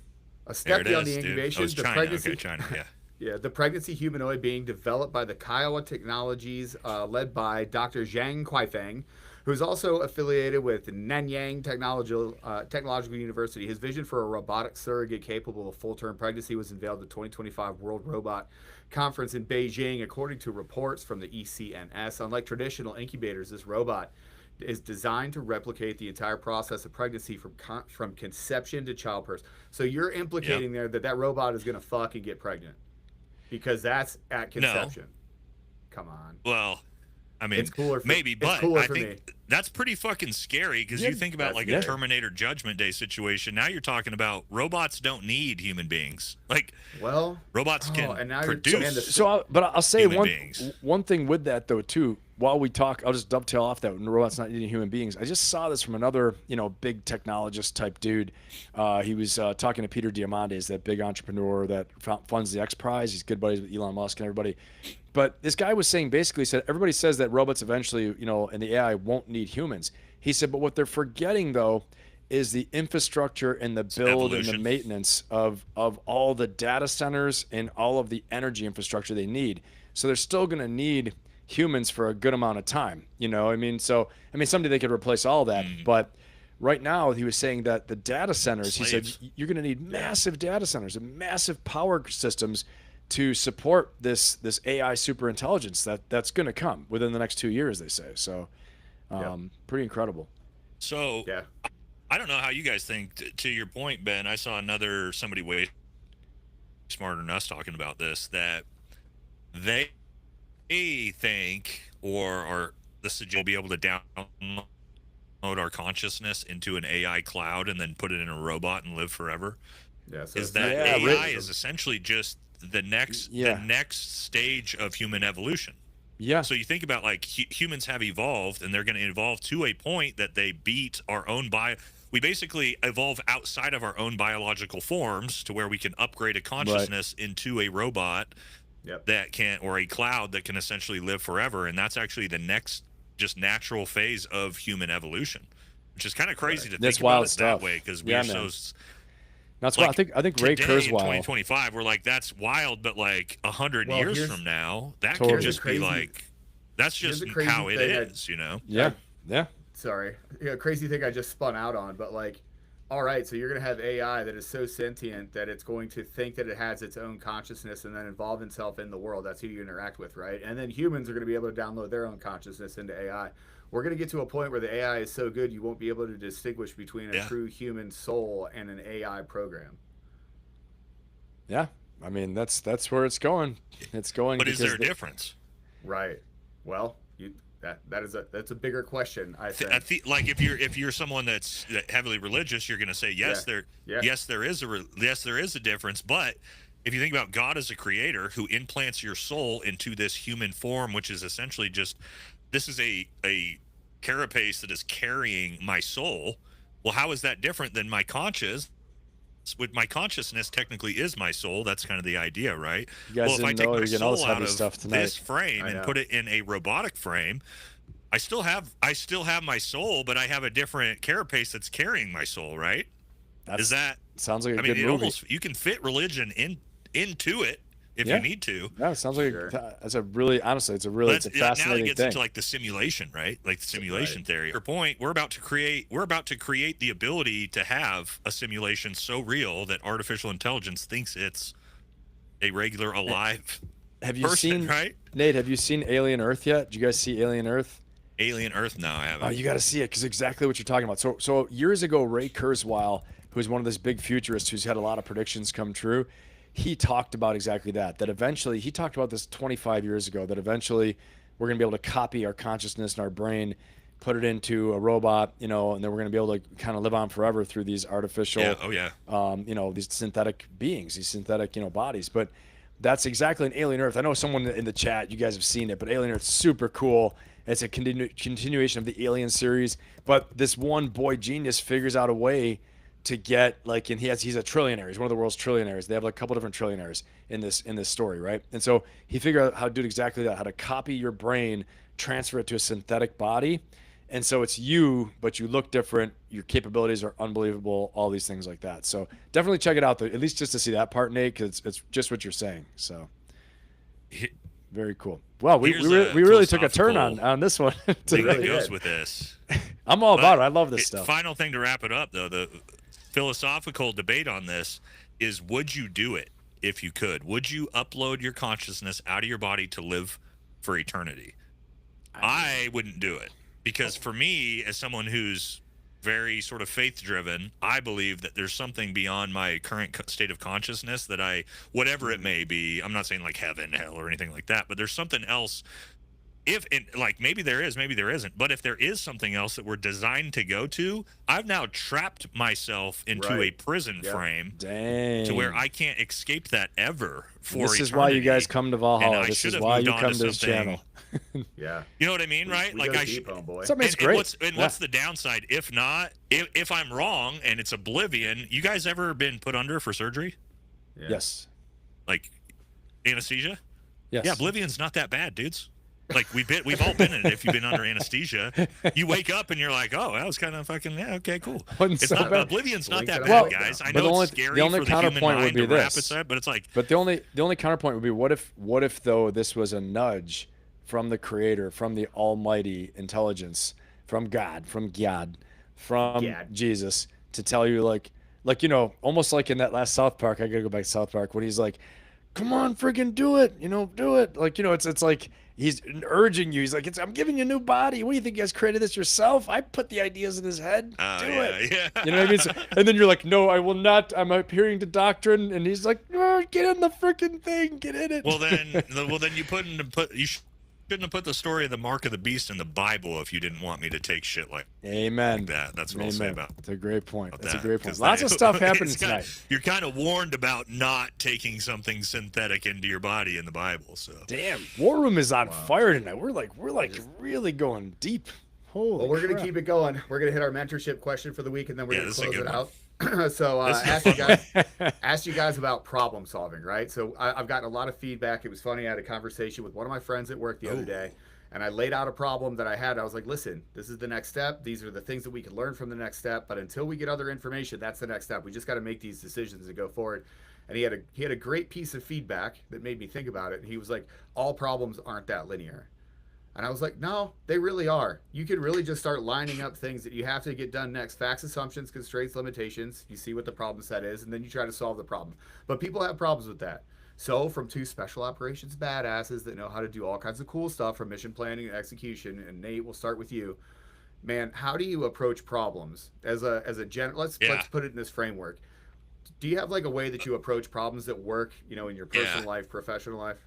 A step beyond the incubation. Oh, China. Pregnancy. Okay, China. Yeah. Yeah, the pregnancy humanoid being developed by the Kiowa Technologies, led by Dr. Zhang Kuifeng, who is also affiliated with Nanyang Technological University. His vision for a robotic surrogate capable of full-term pregnancy was unveiled at the 2025 World Robot Conference in Beijing, according to reports from the ECNS. Unlike traditional incubators, this robot is designed to replicate the entire process of pregnancy from conception to childbirth. So you're implicating there that robot is going to fuck and get pregnant. Because that's at conception. No. Come on. Well, I mean, it's cooler maybe, but I think me. That's pretty fucking scary because you think about like a Terminator Judgment Day situation. Now you're talking about robots don't need human beings. Like, robots can produce. But I'll say one thing with that though too. While we talk, I'll just dovetail off that robots not needing human beings. I just saw this from another, big technologist type dude. He was talking to Peter Diamandis, that big entrepreneur that funds the X Prize. He's good buddies with Elon Musk and everybody. But this guy was saying, basically said, everybody says that robots eventually, and the AI won't need humans. He said, but what they're forgetting though is the infrastructure and the build and the maintenance of all the data centers and all of the energy infrastructure they need. So they're still going to need humans for a good amount of time, someday they could replace all that, but right now he was saying that the data centers, he said you're going to need massive data centers and massive power systems to support this AI super intelligence that's going to come within the next 2 years, they say. So pretty incredible. So I don't know how you guys think. To your point, Ben, I saw somebody way smarter than us talking about this, that they think or will be able to download our consciousness into an AI cloud and then put it in a robot and live forever. So is that AI is essentially just the next stage of human evolution. Yeah. So you think about like humans have evolved and they're going to evolve to a point that they beat our own we basically evolve outside of our own biological forms to where we can upgrade a consciousness into a robot that can, or a cloud that can essentially live forever. And that's actually the next just natural phase of human evolution, which is kind of crazy to think about it that way, because we're That's why Like, I think Ray today in Kurzweil. 2025, we're like, that's wild, but like 100 Well, years here's- from now, that Totally. could just be Here's the like, that's here's just the crazy how it thing is, you know? Yeah, yeah. Sorry, crazy thing I just spun out on, but like, all right, so you're gonna have AI that is so sentient that it's going to think that it has its own consciousness and then involve itself in the world. That's who you interact with, right? And then humans are gonna be able to download their own consciousness into AI. We're gonna get to a point where the AI is so good you won't be able to distinguish between a true human soul and an AI program. Yeah, I mean that's where it's going. It's going. But is there a because difference? Right. Well, that's a bigger question. I think. I think like if you're someone that's heavily religious, you're going to say yes, there is a difference. But if you think about God as a creator who implants your soul into this human form, which is essentially just this is a carapace that is carrying my soul. Well, how is that different than my conscious? With my consciousness technically is my soul. That's kind of the idea, right? You guys Well, if I didn't take know my you're getting all this soul out heavy of stuff tonight. this frame and put it in a robotic frame, I still have my soul, but I have a different carapace that's carrying my soul, right? Is that sounds like a I mean, good it movie? almost you can fit religion into it if you need to. Yeah, it sounds like that's a really honestly, it's a fascinating now it gets thing. into like the simulation, right? Like the simulation theory. Your point, we're about to create the ability to have a simulation so real that artificial intelligence thinks it's a regular alive Have you person, seen right? Nate, have you seen Alien Earth yet? Did you guys see Alien Earth? Alien Earth? No, I haven't. Oh, you got to see it because exactly what you're talking about. So years ago, Ray Kurzweil, who's one of those big futurists who's had a lot of predictions come true, he talked about exactly that. That eventually, he talked about this 25 years ago. That eventually, we're going to be able to copy our consciousness and our brain, put it into a robot, and then we're going to be able to kind of live on forever through these artificial, these synthetic beings, these synthetic, bodies. But that's exactly an Alien Earth. I know someone in the chat, you guys have seen it, but Alien Earth's super cool. It's a continuation of the Alien series, but this one boy genius figures out a way to get and he's a trillionaire. He's one of the world's trillionaires. They have a couple different trillionaires in this story, right? And so he figured out how to do exactly that, how to copy your brain, transfer it to a synthetic body. And so it's you, but you look different. Your capabilities are unbelievable. All these things like that. So definitely check it out, though, at least just to see that part, Nate, because it's just what you're saying. So very cool. Well, we really took a turn on this one. Thing that goes with this. I'm all about it. I love this stuff. Final thing to wrap it up, though, the philosophical debate on this is: would you do it if you could? Would you upload your consciousness out of your body to live for eternity? I wouldn't do it because for me, as someone who's very sort of faith driven, I believe that there's something beyond my current state of consciousness that whatever it may be, I'm not saying like heaven, hell, or anything like that, but there's something else. Maybe there is, maybe there isn't, but if there is something else that we're designed to go to, I've now trapped myself into a prison frame to where I can't escape that ever for eternity. This is why you guys come to Valhalla. This is why you come to this channel. Yeah. You know what I mean, right? We go deep, homeboy. Something's great. What's the downside? If not, if I'm wrong and it's oblivion, you guys ever been put under for surgery? Yeah. Yes. Like anesthesia? Yes. Yeah, oblivion's not that bad, dudes. Like we've all been in it. If you've been under anesthesia, you wake up and you're like, "Oh, that was kind of fucking okay, cool." It's not bad. Oblivion's not that Well, bad, guys. I but know it's scary the only for the human counterpoint would mind be to wrap this. it, but it's like. But the only counterpoint would be what if though this was a nudge from the Creator, from the Almighty Intelligence, from God, from Jesus to tell you like almost like in that last South Park. I gotta go back to South Park when he's like, "Come on, freaking do it, do it." Like it's like. He's urging you. He's like, I'm giving you a new body. What do you think? You guys created this yourself? I put the ideas in his head. Do it. Yeah. You know what I mean? So, and then you're like, no, I will not. I'm adhering to doctrine. And he's like, no, get in the freaking thing. Get in it. Well, then you shouldn't have put the story of the mark of the beast in the Bible if you didn't want me to take shit like Amen. that. That's what I'll say about. That's a great point. That's that, a great point. Lots of stuff happens tonight. You're kind of warned about not taking something synthetic into your body in the Bible. So damn, War Room is on fire tonight. We're like really going deep. Holy well, we're crap. gonna keep it going. We're gonna hit our mentorship question for the week, and then we're gonna this is a close good it one. out. So ask you guys about problem solving, right? So I've gotten a lot of feedback. It was funny. I had a conversation with one of my friends at work the other day, And I laid out a problem that I had. I was like, listen, this is the next step. These are the things that we can learn from the next step. But until we get other information, that's the next step. We just got to make these decisions and go forward. And he had a great piece of feedback that made me think about it. And he was like, all problems aren't that linear. And I was like, no, they really are. You can really just start lining up things that you have to get done next. Facts, assumptions, constraints, limitations. You see what the problem set is, and then you try to solve the problem. But people have problems with that. So from two special operations badasses that know how to do all kinds of cool stuff from mission planning and execution, and Nate, we'll start with you. Man, how do you approach problems let's put it in this framework. Do you have like a way that you approach problems that work, in your personal life, professional life?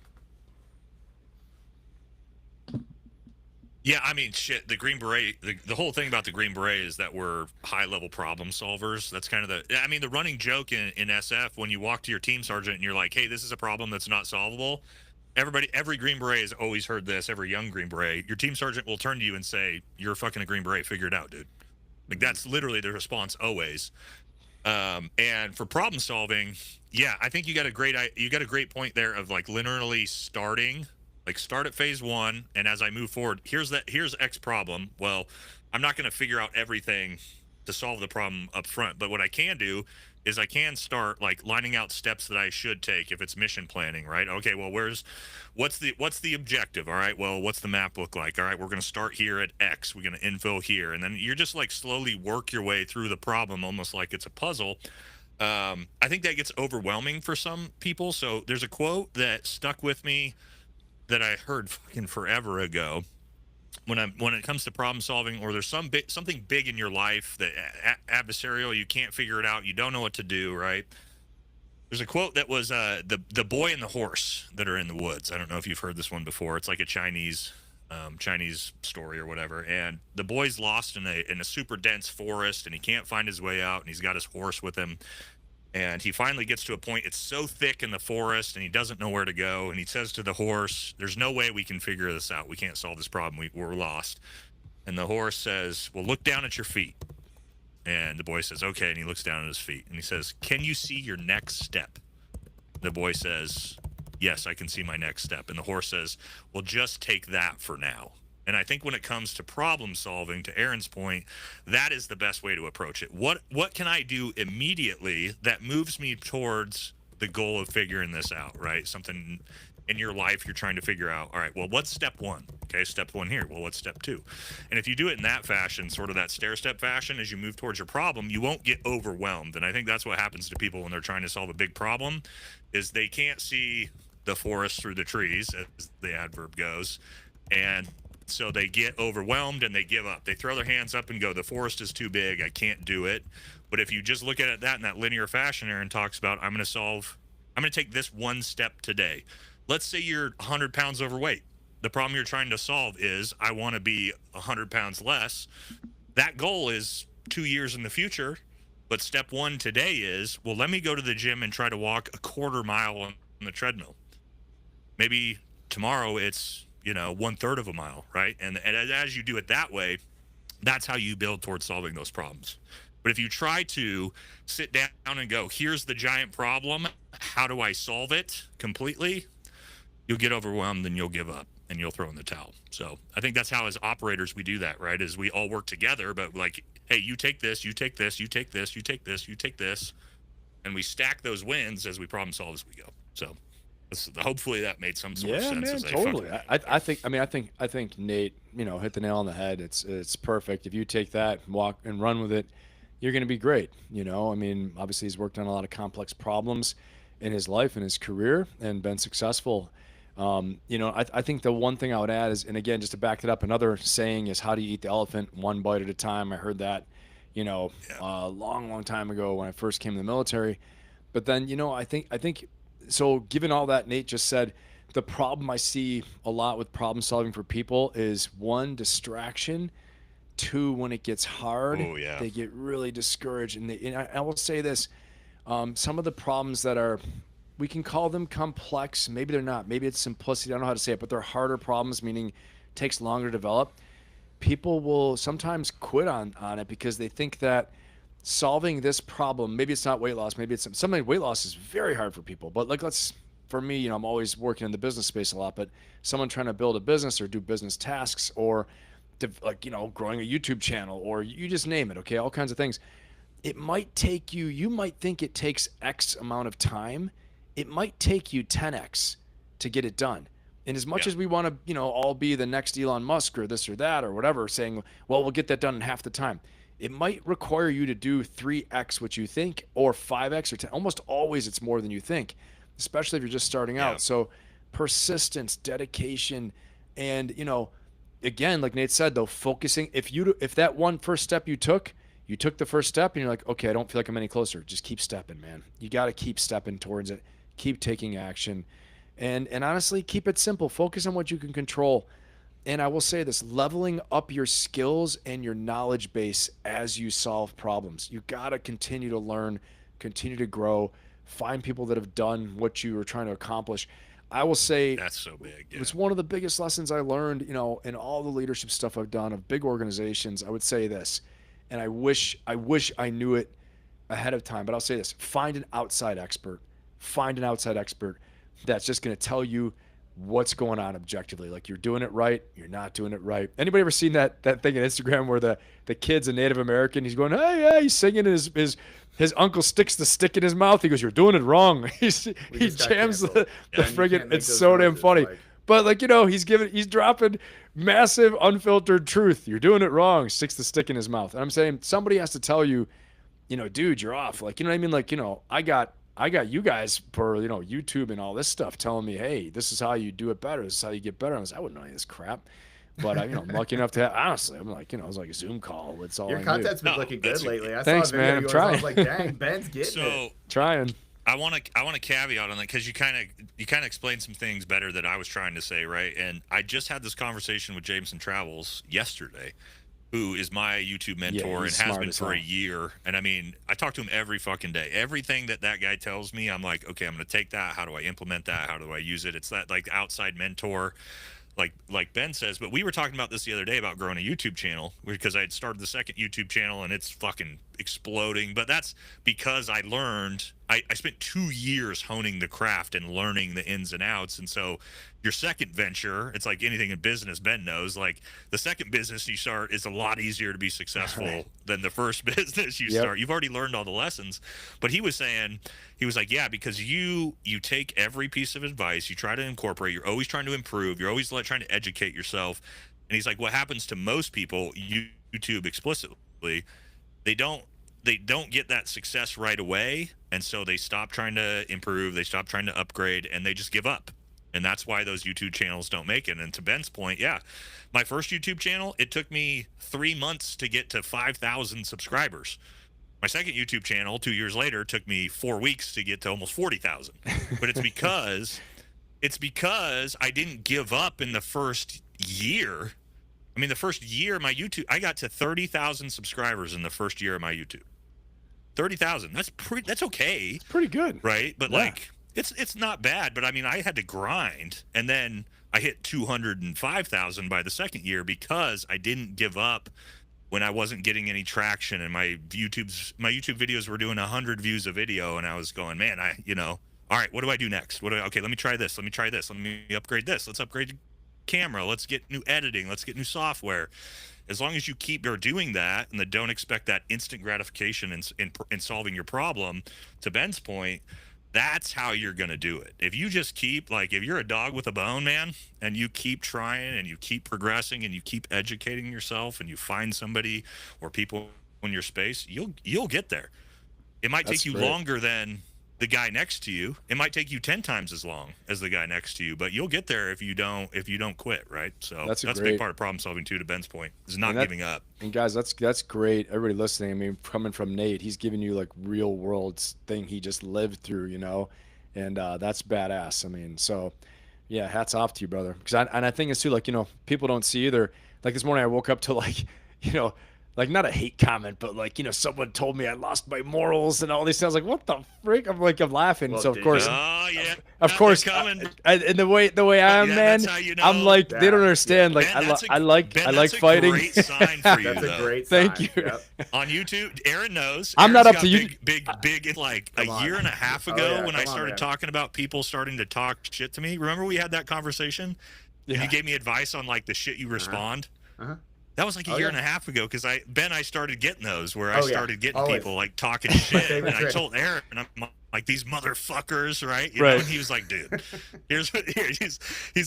Yeah, I mean, shit, the Green Beret, the whole thing about the Green Beret is that we're high-level problem solvers. That's kind of the running joke in SF, when you walk to your team sergeant and you're like, hey, this is a problem that's not solvable. Every Green Beret has always heard this, every young Green Beret. Your team sergeant will turn to you and say, you're fucking a Green Beret, figure it out, dude. Like, that's literally the response always. And for problem solving, yeah, I think you got a great point there of like linearly starting. Like, start at phase 1, and as I move forward, here's X problem. Well, I'm not going to figure out everything to solve the problem up front, but what I can do is I can start like lining out steps that I should take if it's mission planning, right? Okay, well, what's the objective? All right, well, what's the map look like? All right, we're going to start here at X. We're going to infill here, and then you're just like slowly work your way through the problem, almost like it's a puzzle. I think that gets overwhelming for some people. So there's a quote that stuck with me that I heard fucking forever ago. When it comes to problem solving, or there's something big in your life that adversarial, you can't figure it out, you don't know what to do, right? There's a quote that was the boy and the horse that are in the woods. I don't know if you've heard this one before. It's like a Chinese story or whatever. And the boy's lost in a super dense forest, and he can't find his way out, and he's got his horse with him. And he finally gets to a point, it's so thick in the forest, and he doesn't know where to go. And he says to the horse, there's no way we can figure this out. We can't solve this problem. We're lost. And the horse says, well, look down at your feet. And the boy says, okay. And he looks down at his feet. And he says, can you see your next step? The boy says, yes, I can see my next step. And the horse says, well, just take that for now. And I think when it comes to problem solving, to Aaron's point, that is the best way to approach it. What can I do immediately that moves me towards the goal of figuring this out, right? Something in your life you're trying to figure out. All right, well, what's step 1? Okay, step 1 here. Well, what's step 2? And if you do it in that fashion, sort of that stair-step fashion, as you move towards your problem, you won't get overwhelmed. And I think that's what happens to people when they're trying to solve a big problem, is they can't see the forest through the trees, as the adverb goes. And so they get overwhelmed and they give up. They throw their hands up and go, the forest is too big, I can't do it. But if you just look at that in that linear fashion, Aaron talks about, I'm going to take this one step today. Let's say you're 100 pounds overweight. The problem you're trying to solve is, I want to be 100 pounds less. That goal is 2 years in the future. But step 1 today is, well, let me go to the gym and try to walk a quarter mile on the treadmill. Maybe tomorrow it's 1/3 of a mile, right? And as you do it that way, that's how you build towards solving those problems. But if you try to sit down and go, here's the giant problem, how do I solve it completely? You'll get overwhelmed and you'll give up and you'll throw in the towel. So I think that's how, as operators, we do that, right? Is we all work together, but like, hey, you take this, you take this, you take this, you take this, you take this, and we stack those wins as we problem solve as we go. So hopefully that made some sort of sense. Yeah, man, totally. I think Nate, hit the nail on the head. It's perfect. If you take that, walk and run with it, you're going to be great. Obviously he's worked on a lot of complex problems in his life and his career and been successful. I think the one thing I would add is, and again, just to back it up, another saying is, how do you eat the elephant? One bite at a time. I heard that, a long time ago when I first came to the military. But then, I think, so given all that Nate just said, the problem I see a lot with problem solving for people is, 1, distraction. 2, when it gets hard, they get really discouraged. And I will say this, some of the problems that are, we can call them complex, maybe they're not, maybe it's simplicity, I don't know how to say it, but they're harder problems, meaning takes longer to develop. People will sometimes quit on it because they think that solving this problem, maybe it's not weight loss, maybe it's something. Weight loss is very hard for people, but like, let's for me, I'm always working in the business space a lot, but someone trying to build a business or do business tasks or like, growing a YouTube channel or you just name it. Okay. All kinds of things. It might take you might think it takes X amount of time. It might take you 10X to get it done. And as much as we want to, all be the next Elon Musk or this or that or whatever, saying, well, we'll get that done in half the time. It might require you to do 3X what you think or 5X or 10. Almost always it's more than you think, especially if you're just starting out. So persistence, dedication, and, again, like Nate said, though, focusing. If that one first step you took the first step and you're like, okay, I don't feel like I'm any closer. Just keep stepping, man. You got to keep stepping towards it. Keep taking action. And honestly, keep it simple. Focus on what you can control. And I will say this, leveling up your skills and your knowledge base as you solve problems. You got to continue to learn, continue to grow, find people that have done what you were trying to accomplish. I will say that's so big. Yeah. It's one of the biggest lessons I learned, in all the leadership stuff I've done of big organizations. I would say this, and I wish I knew it ahead of time, but I'll say this, find an outside expert that's just going to tell you what's going on objectively. Like, you're doing it right, you're not doing it right. Anybody ever seen that thing on Instagram where the kid's a Native American? He's going, hey, he's singing, and his uncle sticks the stick in his mouth. He goes, you're doing it wrong. He jams the friggin'. It's so damn funny. But he's dropping massive unfiltered truth. You're doing it wrong. Sticks the stick in his mouth. And I'm saying somebody has to tell you, dude, you're off. Like, you know what I mean? Like, I got you guys for, YouTube and all this stuff telling me, hey, this is how you do it better. This is how you get better. I wouldn't know any of this crap. But I'm lucky enough to have, honestly, I'm like, it was like a Zoom call. It's all your content's been looking good lately. Thanks, man. I'm trying. I was like, dang, Ben's getting it. Trying. I want to caveat on that because you kind of explained some things better than I was trying to say, right? And I just had this conversation with Jameson Travels yesterday, who is my YouTube mentor and has been for a year. And I mean, I talk to him every fucking day. Everything that guy tells me, I'm like, okay, I'm going to take that. How do I implement that? How do I use it? It's that like outside mentor, like Ben says. But we were talking about this the other day about growing a YouTube channel because I had started the second YouTube channel and it's fucking exploding. But that's because I learned, I spent 2 years honing the craft and learning the ins and outs. And so your second venture, it's like anything in business, Ben knows, like the second business you start is a lot easier to be successful than the first business you start. You've already learned all the lessons. But he was like, yeah, because you take every piece of advice, you try to incorporate, you're always trying to improve, you're always trying to educate yourself. And he's like, what happens to most people, YouTube explicitly, they don't get that success right away. And so they stop trying to improve, they stop trying to upgrade, and they just give up. And that's why those YouTube channels don't make it. And to Ben's point, my first YouTube channel, it took me 3 months to get to 5,000 subscribers. My second YouTube channel, 2 years later, took me 4 weeks to get to almost 40,000. But it's because I didn't give up in the first year. I mean, the first year of my YouTube, I got to 30,000 subscribers in the first year of my YouTube. 30,000. That's okay. It's pretty good. Right? But it's not bad, but I mean, I had to grind, and then I hit 205,000 by the second year because I didn't give up when I wasn't getting any traction, and my YouTube videos were doing 100 views a video, and I was going, man, all right, what do I do next? Okay, let me try this. Let me upgrade this. Let's upgrade the camera. Let's get new editing. Let's get new software. As long as you keep doing that and don't expect that instant gratification in solving your problem, to Ben's point, that's how you're going to do it. If you just keep, like, if you're a dog with a bone, man, and you keep trying and you keep progressing and you keep educating yourself and you find somebody or people in your space, you'll get there. It might take you longer than the guy next to you. It might take you 10 times as long as the guy next to you, but you'll get there if you don't quit, right? So that's a big part of problem solving too, to Ben's point, is not giving up. And guys, that's great. Everybody listening, I mean, coming from Nate, he's giving you like real world thing he just lived through, and that's badass. I mean, so yeah, hats off to you, brother. I think it's too, like, people don't see either. Like this morning I woke up to, like, like not a hate comment, but like, you know, someone told me I lost my morals and all these things. I was like, what the frick? I'm laughing. Well, So of course, Oh yeah, of course, coming. and the way I am, Yeah, man, that's how you know. I'm like, they don't understand. Like, Ben, I like that's a fighting. Great sign for you, That's though. a great sign. Thank you. Yep. On YouTube, Aaron knows. I'm not Aaron's up to got you. Big. Like a Come on. year and a half Oh, ago, yeah, when I come on, started man. talking about people starting to talk shit to me. Remember we had that conversation? And Yeah. you gave me advice on like the shit you respond. Uh-huh. That was like a Oh, year yeah. and a half ago because I started getting those where I Oh, yeah. started getting Always. people like talking shit, favorite and I trick. told Aaron, and I'm like, these motherfuckers, right? You Right. know, and he was like, dude, here's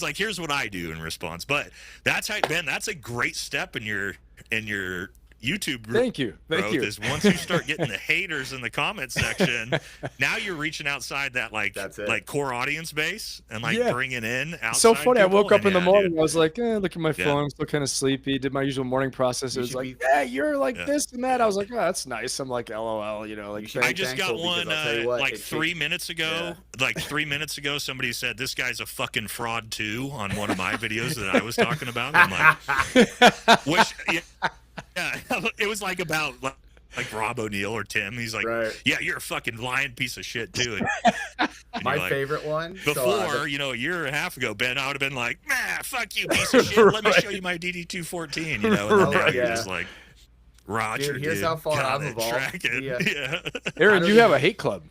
like, here's what I do in response. But that's how, Ben, that's a great step in your YouTube group. Thank you. Growth is once you start getting the haters in the comment section, now you're reaching outside that That's it. like core audience base and like Yeah. bringing in outside. So funny. I people, woke up and in the yeah, morning. dude. I was like, look at my Yeah. phone. I'm still kind of sleepy. Did my usual morning process. It You was should like, be- yeah, you're like Yeah. this and that. I was like, oh, that's nice. I'm like, LOL, you know, like, You should I be just got thankful one because I'll tell you what, like it 3 takes- minutes ago. Like 3 minutes ago, somebody said this guy's a fucking fraud too on one of my videos that I was talking about. I'm like, which yeah, it was like about like Rob O'Neill or Tim. He's like, Right. yeah, you're a fucking lying piece of shit too. And My you're like, favorite one. Before, so, you know, a year and a half ago, Ben, I would have been like, nah, fuck you, piece of shit. Let me show you my DD214. You know, and then now Right. you're Yeah. just like, Roger, Dude, here's dude, how far got I've it, evolved. tracking. Yeah. Yeah. Aaron, I you don't have a even- hate club.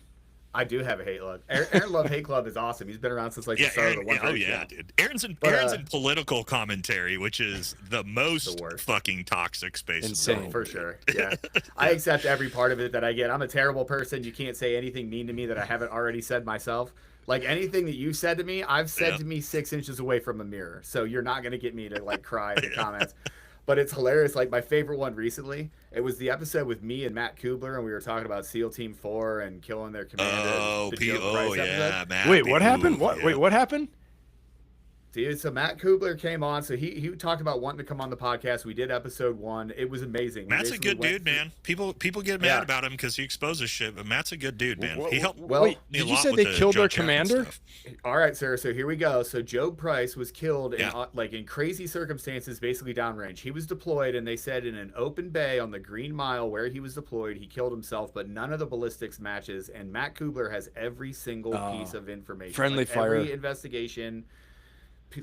I do have a hate club. Aaron Love Hate Club is awesome. He's been around since like the Yeah, start Aaron, of the one. oh yeah, dude. Aaron's in But, political commentary, which is the most The worst. fucking toxic space. in the Insane. world. For sure. Yeah. I accept every part of it that I get. I'm a terrible person. You can't say anything mean to me that I haven't already said myself. Like anything that you said to me, I've said Yeah. to me 6 inches away from a mirror. So you're not going to get me to like cry in the comments. But it's hilarious. Like my favorite one recently, it was the episode with me and Matt Kubler, and we were talking about SEAL Team 4 and killing their commander. Oh, the Joe Price yeah, episode. Matt. Wait, what happened? What? Yeah. Wait, what happened? Dude, so Matt Kubler came on. So he talked about wanting to come on the podcast. We did episode 1. It was amazing. We Matt's a basically good went dude, through- man. People get mad Yeah. about him because he exposes shit, but Matt's a good dude, man. He helped. Well, Wait, me a did you lot say with they the killed their John Chapman commander? stuff. All right, sir. So here we go. So Joe Price was killed in Yeah. like in crazy circumstances, basically downrange. He was deployed, and they said in an open bay on the Green Mile where he was deployed, he killed himself. But none of the ballistics matches. And Matt Kubler has every single piece of information, Friendly like fire. every investigation,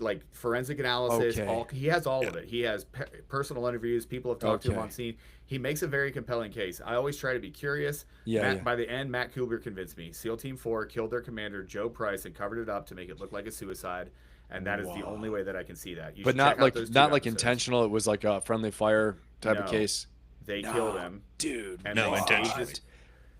like forensic analysis. Okay. He has all of it. He has personal interviews. People have talked to him Okay. on scene. He makes a very compelling case. I always try to be curious. Yeah, Matt, yeah. By the end, Matt Kubler convinced me. SEAL Team 4 killed their commander, Joe Price, and covered it up to make it look like a suicide. And that is the Wow. only way that I can see that. You But should not check out like those two not like episodes. intentional. It was like a friendly fire type of No. case. They killed him. Dude. And No they intentional. staged it.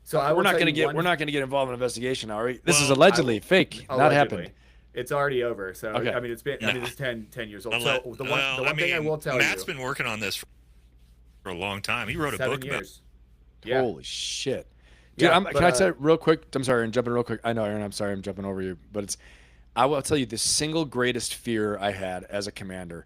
So I will We're not tell gonna you get one- we're not gonna get involved in an investigation, are we? This is Well, allegedly fake. Not allegedly. happened. It's already over. So Okay. I mean, it's been. I mean, Nah. it's 10 years old. Well, So the one thing I will tell Matt's you. been working on this for a long time. He wrote a 7 book about. years. Yeah. Holy shit. Dude, Yeah, can but, I tell you real quick? I'm sorry, I'm jumping real quick. I know, Aaron, I'm sorry I'm jumping over you, but I will tell you the single greatest fear I had as a commander.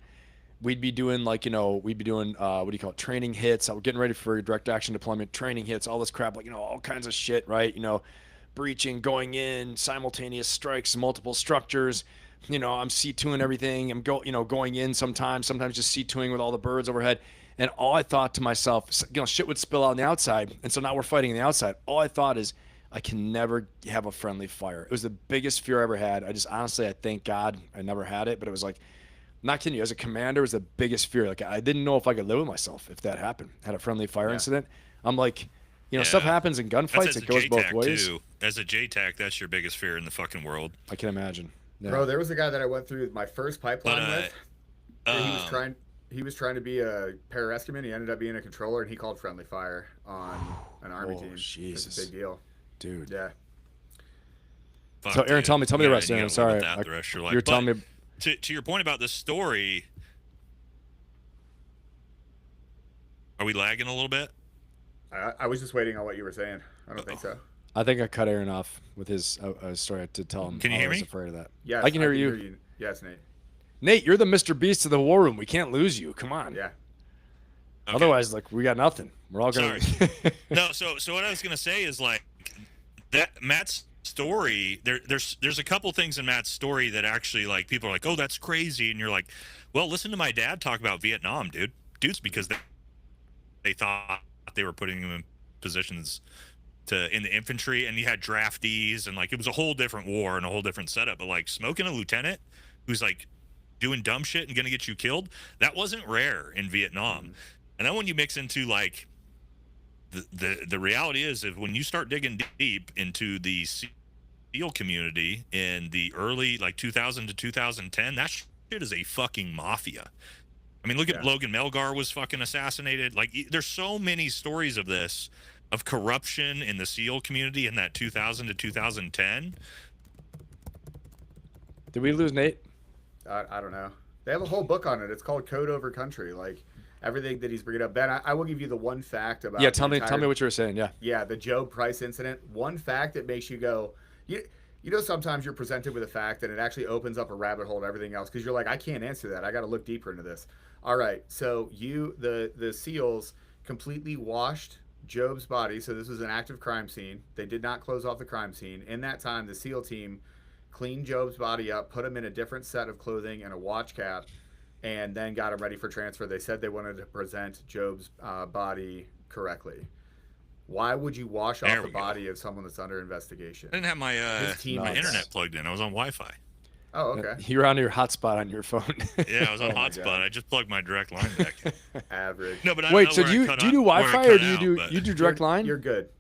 We'd be doing what do you call it, training hits. I was getting ready for direct action deployment, training hits, all this crap, like, all kinds of shit, right? Breaching, going in, simultaneous strikes, multiple structures. I'm C2ing everything. I'm going in sometimes just C2ing with all the birds overhead. And all I thought to myself, shit would spill out on the outside. And so now we're fighting on the outside. All I thought is, I can never have a friendly fire. It was the biggest fear I ever had. I thank God I never had it. But it was like, I'm not kidding you, as a commander, it was the biggest fear. Like, I didn't know if I could live with myself if that happened. Had a friendly fire incident. I'm like, stuff happens in That's gunfights. as It a goes both JTAC, ways. too. As a JTAC, that's your biggest fear in the fucking world. I can imagine. Yeah. Bro, there was a guy that I went through my first pipeline But, with. And um, he was trying to be a pararescueman. He ended up being a controller, and he called friendly fire on an army Oh, team. Jesus. It's a big deal. Dude. Yeah. fuck, So, Aaron, dude. tell me the You rest, gotta Aaron. live Sorry. with that the rest of your life. You're telling But me. to your point about this story, are we lagging a little bit? I was just waiting on what you were saying. I don't think so. I think I cut Aaron off with his story to tell him. Can you I hear was me? afraid of that. Yes, I can hear you. Yes, Nate. Nate, you're the Mr. Beast of the war room. We can't lose you. Come on. Yeah. Okay. Otherwise, we got nothing. We're all gonna. No, so what I was gonna say is like that Matt's story. There's a couple things in Matt's story that actually like people are like, oh, that's crazy, and you're like, well, listen to my dad talk about Vietnam, dude. Dude's because they thought they were putting him in positions in the infantry, and you had draftees, and like it was a whole different war and a whole different setup. But like smoking a lieutenant who's like doing dumb shit and gonna get you killed, that wasn't rare in Vietnam. And then when you mix into like the reality is when you start digging deep into the SEAL community in the early like 2000 to 2010, that shit is a fucking mafia. I mean, look at Logan Melgar was fucking assassinated. Like, there's so many stories of this, of corruption in the SEAL community in that 2000 to 2010. Did we lose Nate? I don't know. They have a whole book on it. It's called Code Over Country. Like everything that he's bringing up. Ben, I will give you the one fact about. Yeah, tell me what you were saying. Yeah. Yeah, the Job Price incident. One fact that makes you go, you know, sometimes you're presented with a fact and it actually opens up a rabbit hole and everything else because you're like, I can't answer that. I got to look deeper into this. All right, so the SEALs completely washed Job's body. So this was an active crime scene. They did not close off the crime scene. In that time, the SEAL team cleaned Job's body up, put him in a different set of clothing and a watch cap, and then got him ready for transfer. They said they wanted to present Job's body correctly. Why would you wash off the body of someone that's under investigation? I didn't have my internet plugged in. I was on Wi-Fi. Oh, okay. You're on your hotspot on your phone. Yeah, I was on hotspot. I just plugged my direct line back in. Average. No, but I wait. don't So know do you do Wi-Fi or do you do direct line? You're good.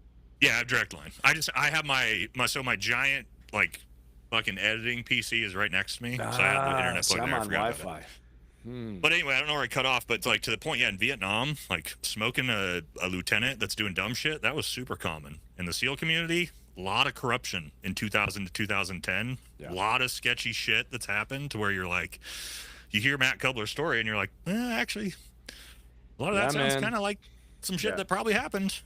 Yeah, I have direct line. I have my giant like fucking editing PC is right next to me, so I have the internet plugged in. I'm on Wi-Fi. But anyway, I don't know where I cut off, but like to the point, yeah, in Vietnam, like smoking a lieutenant that's doing dumb shit, that was super common. In the SEAL community, a lot of corruption in 2000 to 2010. A lot of sketchy shit that's happened to where you're like, you hear Matt Kubler's story and you're like, actually, a lot of that sounds kind of like some shit that probably happened.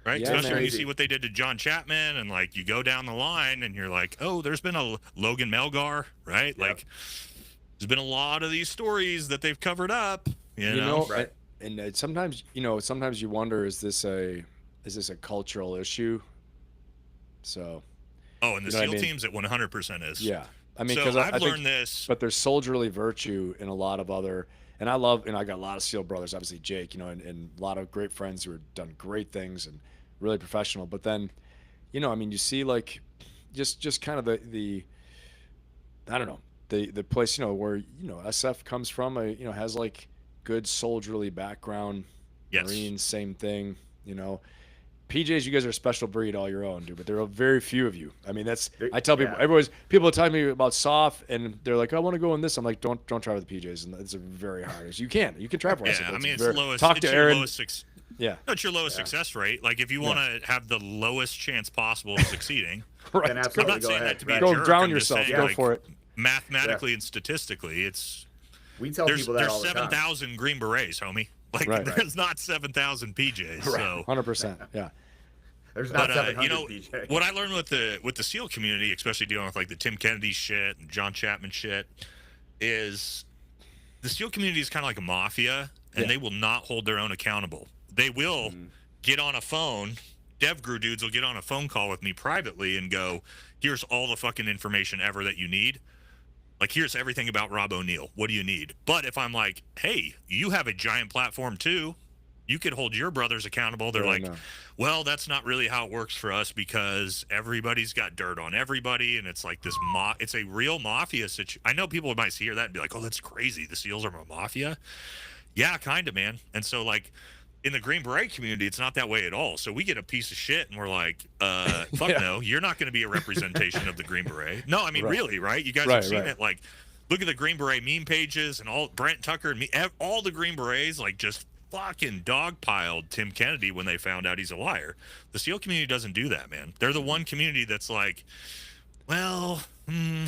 Right? Yeah, especially when you see what they did to John Chapman and like you go down the line and you're like, oh, there's been a Logan Melgar, right? Like there's been a lot of these stories that they've covered up, you know? Right. And sometimes you wonder, is this a cultural issue? So. Oh, and the SEAL teams at 100% is. Yeah. I mean, because I've learned this. But there's soldierly virtue in a lot of other, and I love, I got a lot of SEAL brothers, obviously Jake, and a lot of great friends who have done great things and really professional. But then, I mean, you see like just kind of the I don't know, the place, where, SF comes from, has like good soldierly background. Yes. Marines, same thing, PJs, you guys are a special breed all your own, dude, but there are very few of you. I mean, I tell people, people are telling me about SOF and they're like, I want to go in this. I'm like, don't try with the PJs. And it's very hard. You can try for us. Yeah, I mean, it's lowest. Talk to Aaron. No, it's your lowest success rate. Like if you want to have the lowest chance possible of succeeding, right. Then absolutely I'm not saying that to be a go jerk. drown I'm just yourself. saying, Go like, for it. Mathematically and statistically, we tell people that all the time. There's 7,000 Green Berets, homie. Like there's not 7,000 PJs. Right. So 100%. Yeah. There's not 700 PJ. What I learned with the SEAL community, especially dealing with like the Tim Kennedy shit and John Chapman shit, is the SEAL community is kind of like a mafia, and they will not hold their own accountable. They will get on a phone. DevGru dudes will get on a phone call with me privately and go, here's all the fucking information ever that you need. Like, here's everything about Rob O'Neill. What do you need? But if I'm like, hey, you have a giant platform too, you could hold your brothers accountable. They're like, well, that's not really how it works for us because everybody's got dirt on everybody. And it's like this, it's a real mafia situation. I know people might hear that and be like, oh, that's crazy. The SEALs are a mafia. Yeah, kind of, man. And so like in the Green Beret community, it's not that way at all. So we get a piece of shit and we're like, fuck no, you're not going to be a representation of the Green Beret. No, I mean, really, right? You guys have seen it. Like, look at the Green Beret meme pages and all Brent Tucker and me, all the Green Berets, like just fucking dogpiled Tim Kennedy when they found out he's a liar. The SEAL community doesn't do that, man. They're the one community that's like, well,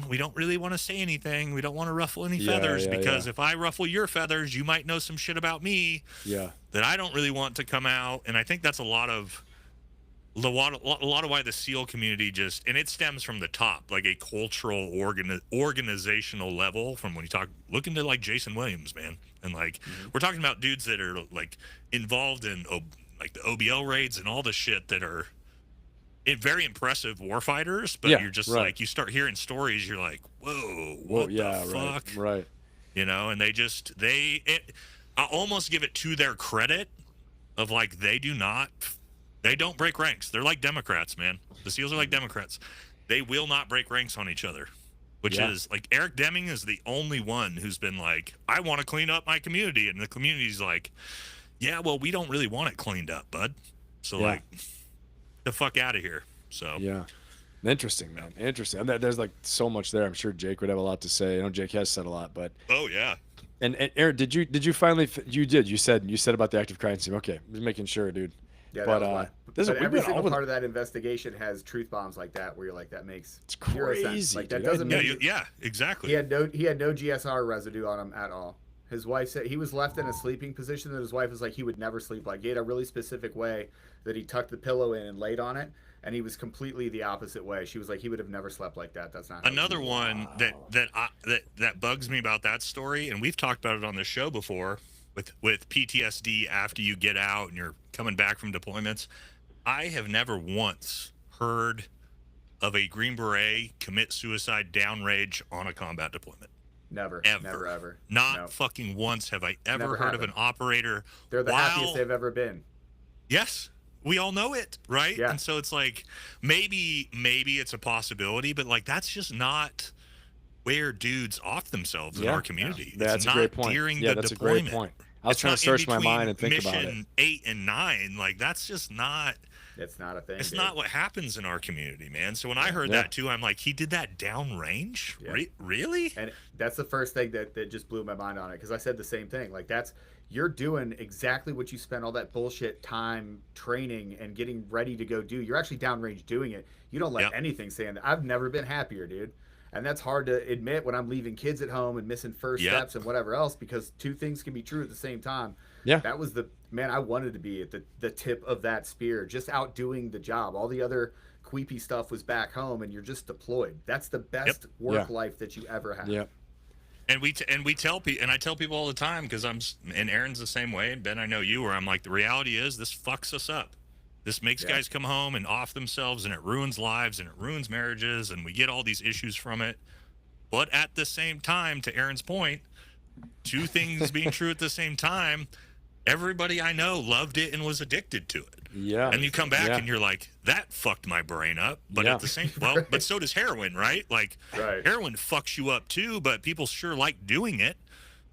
we don't really want to say anything. We don't want to ruffle any feathers because if I ruffle your feathers, you might know some shit about me that I don't really want to come out. And I think that's a lot of why the SEAL community and it stems from the top, like a cultural organizational level. From when you look into like Jason Williams, man, and like we're talking about dudes that are like involved in like the OBL raids and all the shit that are very impressive warfighters, but you're just like, you start hearing stories, you're like, whoa, what the fuck? Right. And I almost give it to their credit of like they don't break ranks. They're like Democrats, man. The SEALs are like Democrats. They will not break ranks on each other, which is like Eric Deming is the only one who's been like, I want to clean up my community. And the community's like, yeah, well, we don't really want it cleaned up, bud. So like, the fuck out of here. So yeah. Interesting, man. Interesting. And there's like so much there. I'm sure Jake would have a lot to say. I know Jake has said a lot, but oh yeah. And Aaron, did you finally? You said about the active crime team. Okay, just making sure, dude. Yeah, but every single part of that investigation has truth bombs like that, where you're like, that makes it's crazy. Like that doesn't make exactly. He had no GSR residue on him at all. His wife said he was left in a sleeping position that his wife was like he would never sleep like. He had a really specific way that he tucked the pillow in and laid on it, and he was completely the opposite way. She was like he would have never slept like that. That's not another one that bugs me about that story, and we've talked about it on the show before with PTSD after you get out and you're coming back from deployments. I have never once heard of a Green Beret commit suicide downrange on a combat deployment. Never, ever. Not fucking once have I ever heard of an operator. They're the happiest they've ever been. Yes, we all know it, right? Yeah. And so it's like maybe it's a possibility, but like that's just not where dudes off themselves in our community. Yeah, that's a great point. During the that's deployment. A great point. I was trying to search my mind and think about it. Mission 8 and 9, like that's just not. It's not a thing. It's not what happens in our community, man. So when I heard that too, I'm like, he did that downrange? Yeah. Really? And that's the first thing that just blew my mind on it, because I said the same thing. Like you're doing exactly what you spent all that bullshit time training and getting ready to go do. You're actually downrange doing it. You don't let anything stand. I've never been happier, dude. And that's hard to admit when I'm leaving kids at home and missing first steps and whatever else, because two things can be true at the same time. Yeah. That was I wanted to be at the tip of that spear, just out doing the job. All the other queepy stuff was back home and you're just deployed. That's the best work life that you ever have. Yep. And I tell people all the time, because and Aaron's the same way, and Ben, I know you, where I'm like, the reality is this fucks us up. This makes guys come home and off themselves, and it ruins lives and it ruins marriages, and we get all these issues from it. But at the same time, to Aaron's point, two things being true at the same time, everybody I know loved it and was addicted to it. Yeah. And you come back and you're like, that fucked my brain up. But at the same but so does heroin, right? Like heroin fucks you up too, but people sure like doing it.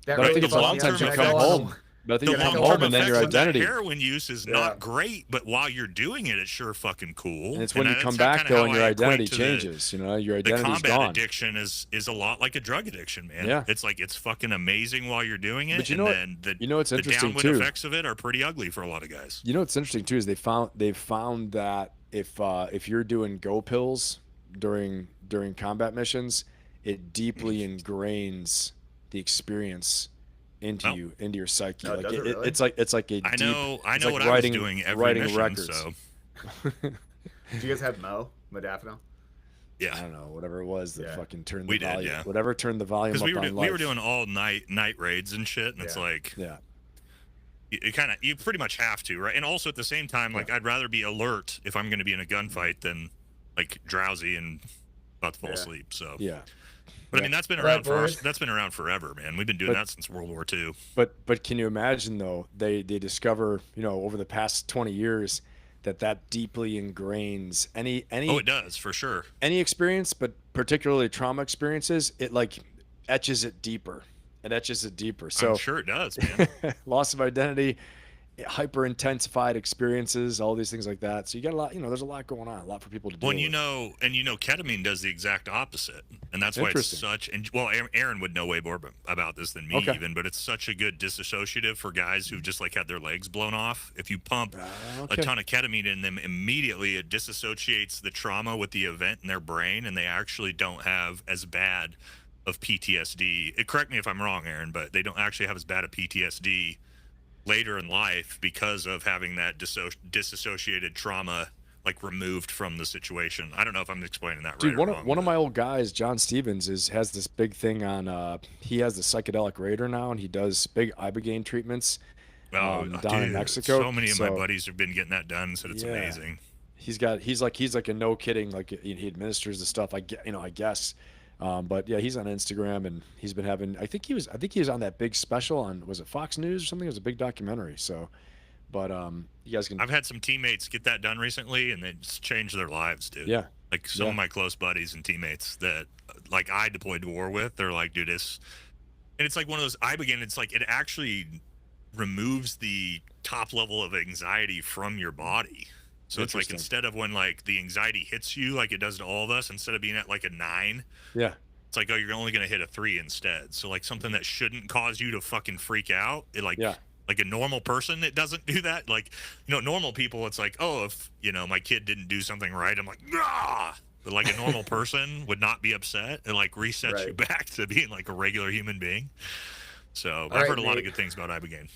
But I think it's a lot of times you come home. But I think you come home and then your identity. Heroin use is not great, but while you're doing it, it's sure fucking cool. And it's when you come back though, and your identity changes. Your identity's gone. The combat addiction is a lot like a drug addiction, man. Yeah. It's like it's fucking amazing while you're doing it, but then what's interesting the downwind effects of it are pretty ugly for a lot of guys. You know what's interesting too is they've found that if you're doing go pills during combat missions, it deeply ingrains the experience into your psyche. No, like really? it's like a deep, I know like what writing, I was doing every writing mission, records. So. Do you guys have modafinil? Yeah. I don't know, whatever it was that fucking turned the we volume. Did, yeah. Whatever turned the volume up on life. We were doing all night raids and shit, and it's like you pretty much have to, right? And also at the same time, like I'd rather be alert if I'm going to be in a gunfight than like drowsy and about to fall asleep. So But I mean, that's been around that's been around forever, man. We've been doing that since World War II. But can you imagine though? They discover, over the past 20 years that deeply ingrains any. Oh, it does for sure. Any experience, but particularly trauma experiences, it like etches it deeper. It etches it deeper. So I'm sure it does, man. Loss of identity, hyper intensified experiences, all these things like that. So you got a lot, there's a lot going on, a lot for people to do. Well, ketamine does the exact opposite, and that's why it's such. And Aaron would know way more about this than me even, but it's such a good disassociative for guys who've just like had their legs blown off. If you pump a ton of ketamine in them, immediately it disassociates the trauma with the event in their brain, and they actually don't have as bad of PTSD. Correct me if I'm wrong, Aaron, but they don't actually have as bad of PTSD later in life because of having that disassociated trauma like removed from the situation. I don't know if I'm explaining that right. Dude, one of my old guys, John Stevens, has this big thing on. He has the psychedelic radar now, and he does big ibogaine treatments down in Mexico. So many of my buddies have been getting that done, so it's amazing. He's like a no kidding, like he administers the stuff. I guess. But yeah, he's on Instagram, and he's been having. I think he was on that big special on, was it Fox News or something? It was a big documentary. So, But you guys can. I've had some teammates get that done recently, and it's changed their lives, dude. Yeah. Like some of my close buddies and teammates that like I deployed to war with, they're like, dude, and it's like one of those it's like it actually removes the top level of anxiety from your body. So it's like instead of when like the anxiety hits you like it does to all of us, instead of being at like a 9, it's like, oh, you're only gonna hit a 3 instead. So like something that shouldn't cause you to fucking freak out, it like a normal person, it doesn't do that. Like, normal people, it's like, oh, if my kid didn't do something right, I'm like, nah. But like a normal person would not be upset. It like resets you back to being like a regular human being. So I've heard a lot of good things about Ibogaine.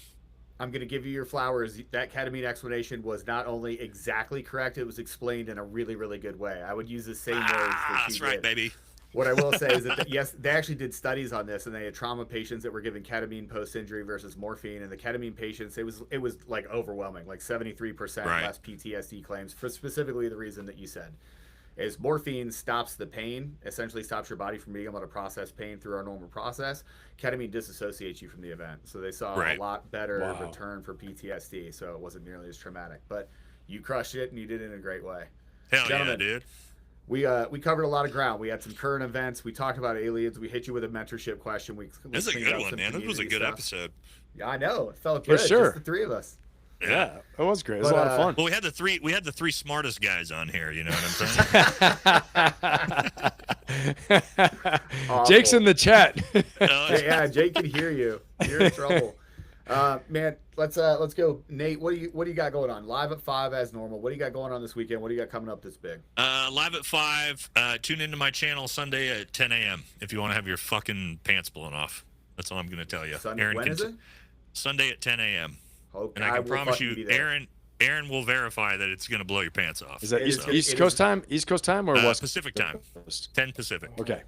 I'm going to give you your flowers. That ketamine explanation was not only exactly correct, it was explained in a really, really good way. I would use the same words that that's right, baby. What I will say is that, yes, they actually did studies on this, and they had trauma patients that were given ketamine post-injury versus morphine. And the ketamine patients, it was like overwhelming, like 73% less PTSD claims for specifically the reason that you said. Is morphine stops the pain, essentially stops your body from being able to process pain through our normal process. Ketamine disassociates you from the event. So they saw a lot better return for PTSD, so it wasn't nearly as traumatic. But you crushed it, and you did it in a great way. Hell yeah, dude. We covered a lot of ground. We had some current events. We talked about aliens. We hit you with a mentorship question. This is a good one, man. This was a good episode. Yeah, I know. It felt good. For sure. Just the three of us. Yeah, it was great. It was a lot of fun. Well, we had the three smartest guys on here. You know what I'm saying? Jake's in the chat. Yeah, Jake can hear you. You're in trouble. Man, let's go. Nate, what do you got going on? Live at 5 as normal. What do you got going on this weekend? What do you got coming up this big? Live at 5. Tune into my channel Sunday at 10 a.m. if you want to have your fucking pants blown off. That's all I'm going to tell you. When is it? Sunday at 10 a.m. Okay, and I can promise you, Aaron will verify that it's going to blow your pants off. Is that East Coast time? East Coast time or West? Pacific time. 10 Pacific. Okay.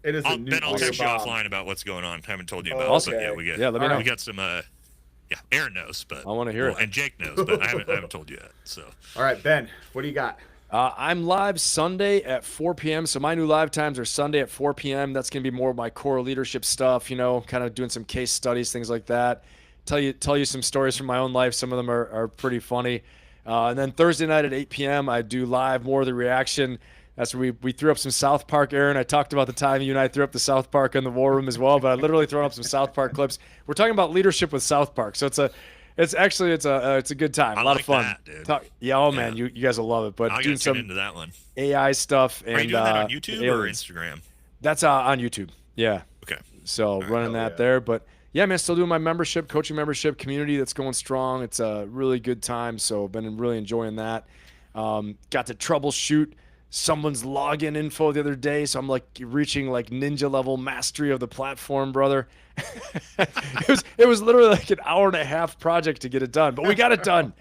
It is I'll text you offline about what's going on. I haven't told you about it. But yeah, let me know. We got some. Aaron knows, but I want to hear it. And Jake knows, but I haven't told you yet. So. All right, Ben, what do you got? I'm live Sunday at 4 p.m. So my new live times are Sunday at 4 p.m. That's going to be more of my core leadership stuff, kind of doing some case studies, things like that. Tell you some stories from my own life. Some of them are pretty funny. And then Thursday night at 8 p.m. I do live more of the reaction. That's where we threw up some South Park, Aaron. I talked about the time you and I threw up the South Park in the war room as well, but I literally thrown up some South Park clips. We're talking about leadership with South Park. So it's a good time. A lot of fun. That, dude. Man, you guys will love it. But I'll doing some into that one. AI stuff. Are you doing that on YouTube or Instagram? That's on YouTube. Yeah. Okay. So running that there, but yeah, man, still doing my membership, coaching membership community that's going strong. It's a really good time. So been really enjoying that. Got to troubleshoot someone's login info the other day. So I'm like reaching like ninja level mastery of the platform, brother. it was literally like an hour and a half project to get it done, but we got it done.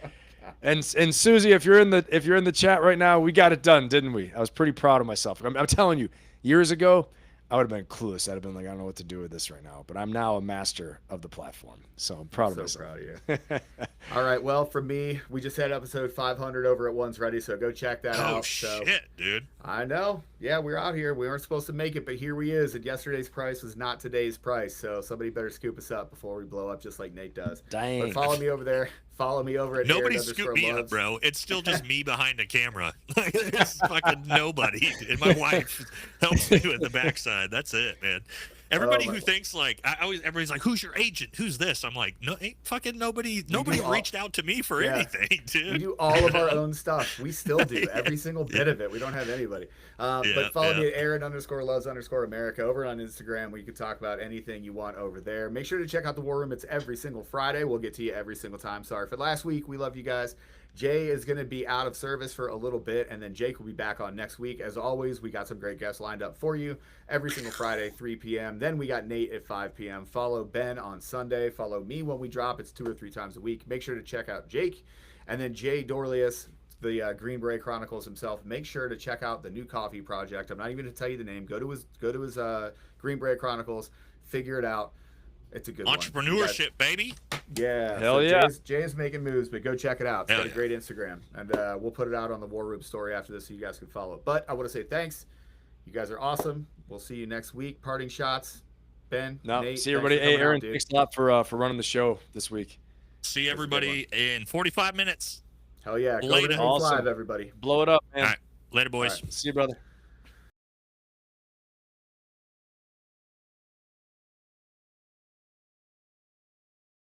And Susie, if you're in the chat right now, we got it done, didn't we? I was pretty proud of myself. I'm telling you, years ago, I would have been clueless. I'd have been like, I don't know what to do with this right now. But I'm now a master of the platform. So I'm proud of myself. Proud of you. All right. Well, for me, we just had episode 500 over at One's Ready. So go check that out. Oh, shit, dude. I know. Yeah, we're out here. We weren't supposed to make it, but here we is. And yesterday's price was not today's price. So somebody better scoop us up before we blow up just like Nate does. Dang. But follow me over there. Follow me over at Nobody scooped me up, bro. It's still just me behind the camera. It's fucking nobody. And my wife helps me with the backside. That's it, man. Everybody who thinks like everybody's like, who's your agent? Who's this? I'm like, no, ain't fucking nobody. Nobody reached out to me for anything, dude. We do all of our own stuff. We still do every single bit of it. We don't have anybody. But follow me at Aaron_loves_America over on Instagram, where you can talk about anything you want over there. Make sure to check out the War Room. It's every single Friday. We'll get to you every single time. Sorry for last week. We love you guys. Jay is going to be out of service for a little bit, and then Jake will be back on next week. As always, we got some great guests lined up for you every single Friday, 3 p.m. Then we got Nate at 5 p.m. Follow Ben on Sunday. Follow me when we drop. It's 2 or 3 times a week. Make sure to check out Jake. And then Jay Dorlius, the Green Beret Chronicles himself. Make sure to check out the new coffee project. I'm not even going to tell you the name. Go to his Green Beret Chronicles. Figure it out. It's a good entrepreneurship, baby. Yeah. Hell yeah. Jay is making moves, but go check it out. It's got a great Instagram. And we'll put it out on the War Room story after this so you guys can follow it. But I want to say thanks. You guys are awesome. We'll see you next week. Parting shots. Ben, Nate. See everybody. Hey, Aaron, thanks a lot for running the show this week. See everybody in 45 minutes. Hell yeah. Go Later. to Awesome. Live, everybody. Blow it up, man. All right. Later, boys. All right. See you, brother.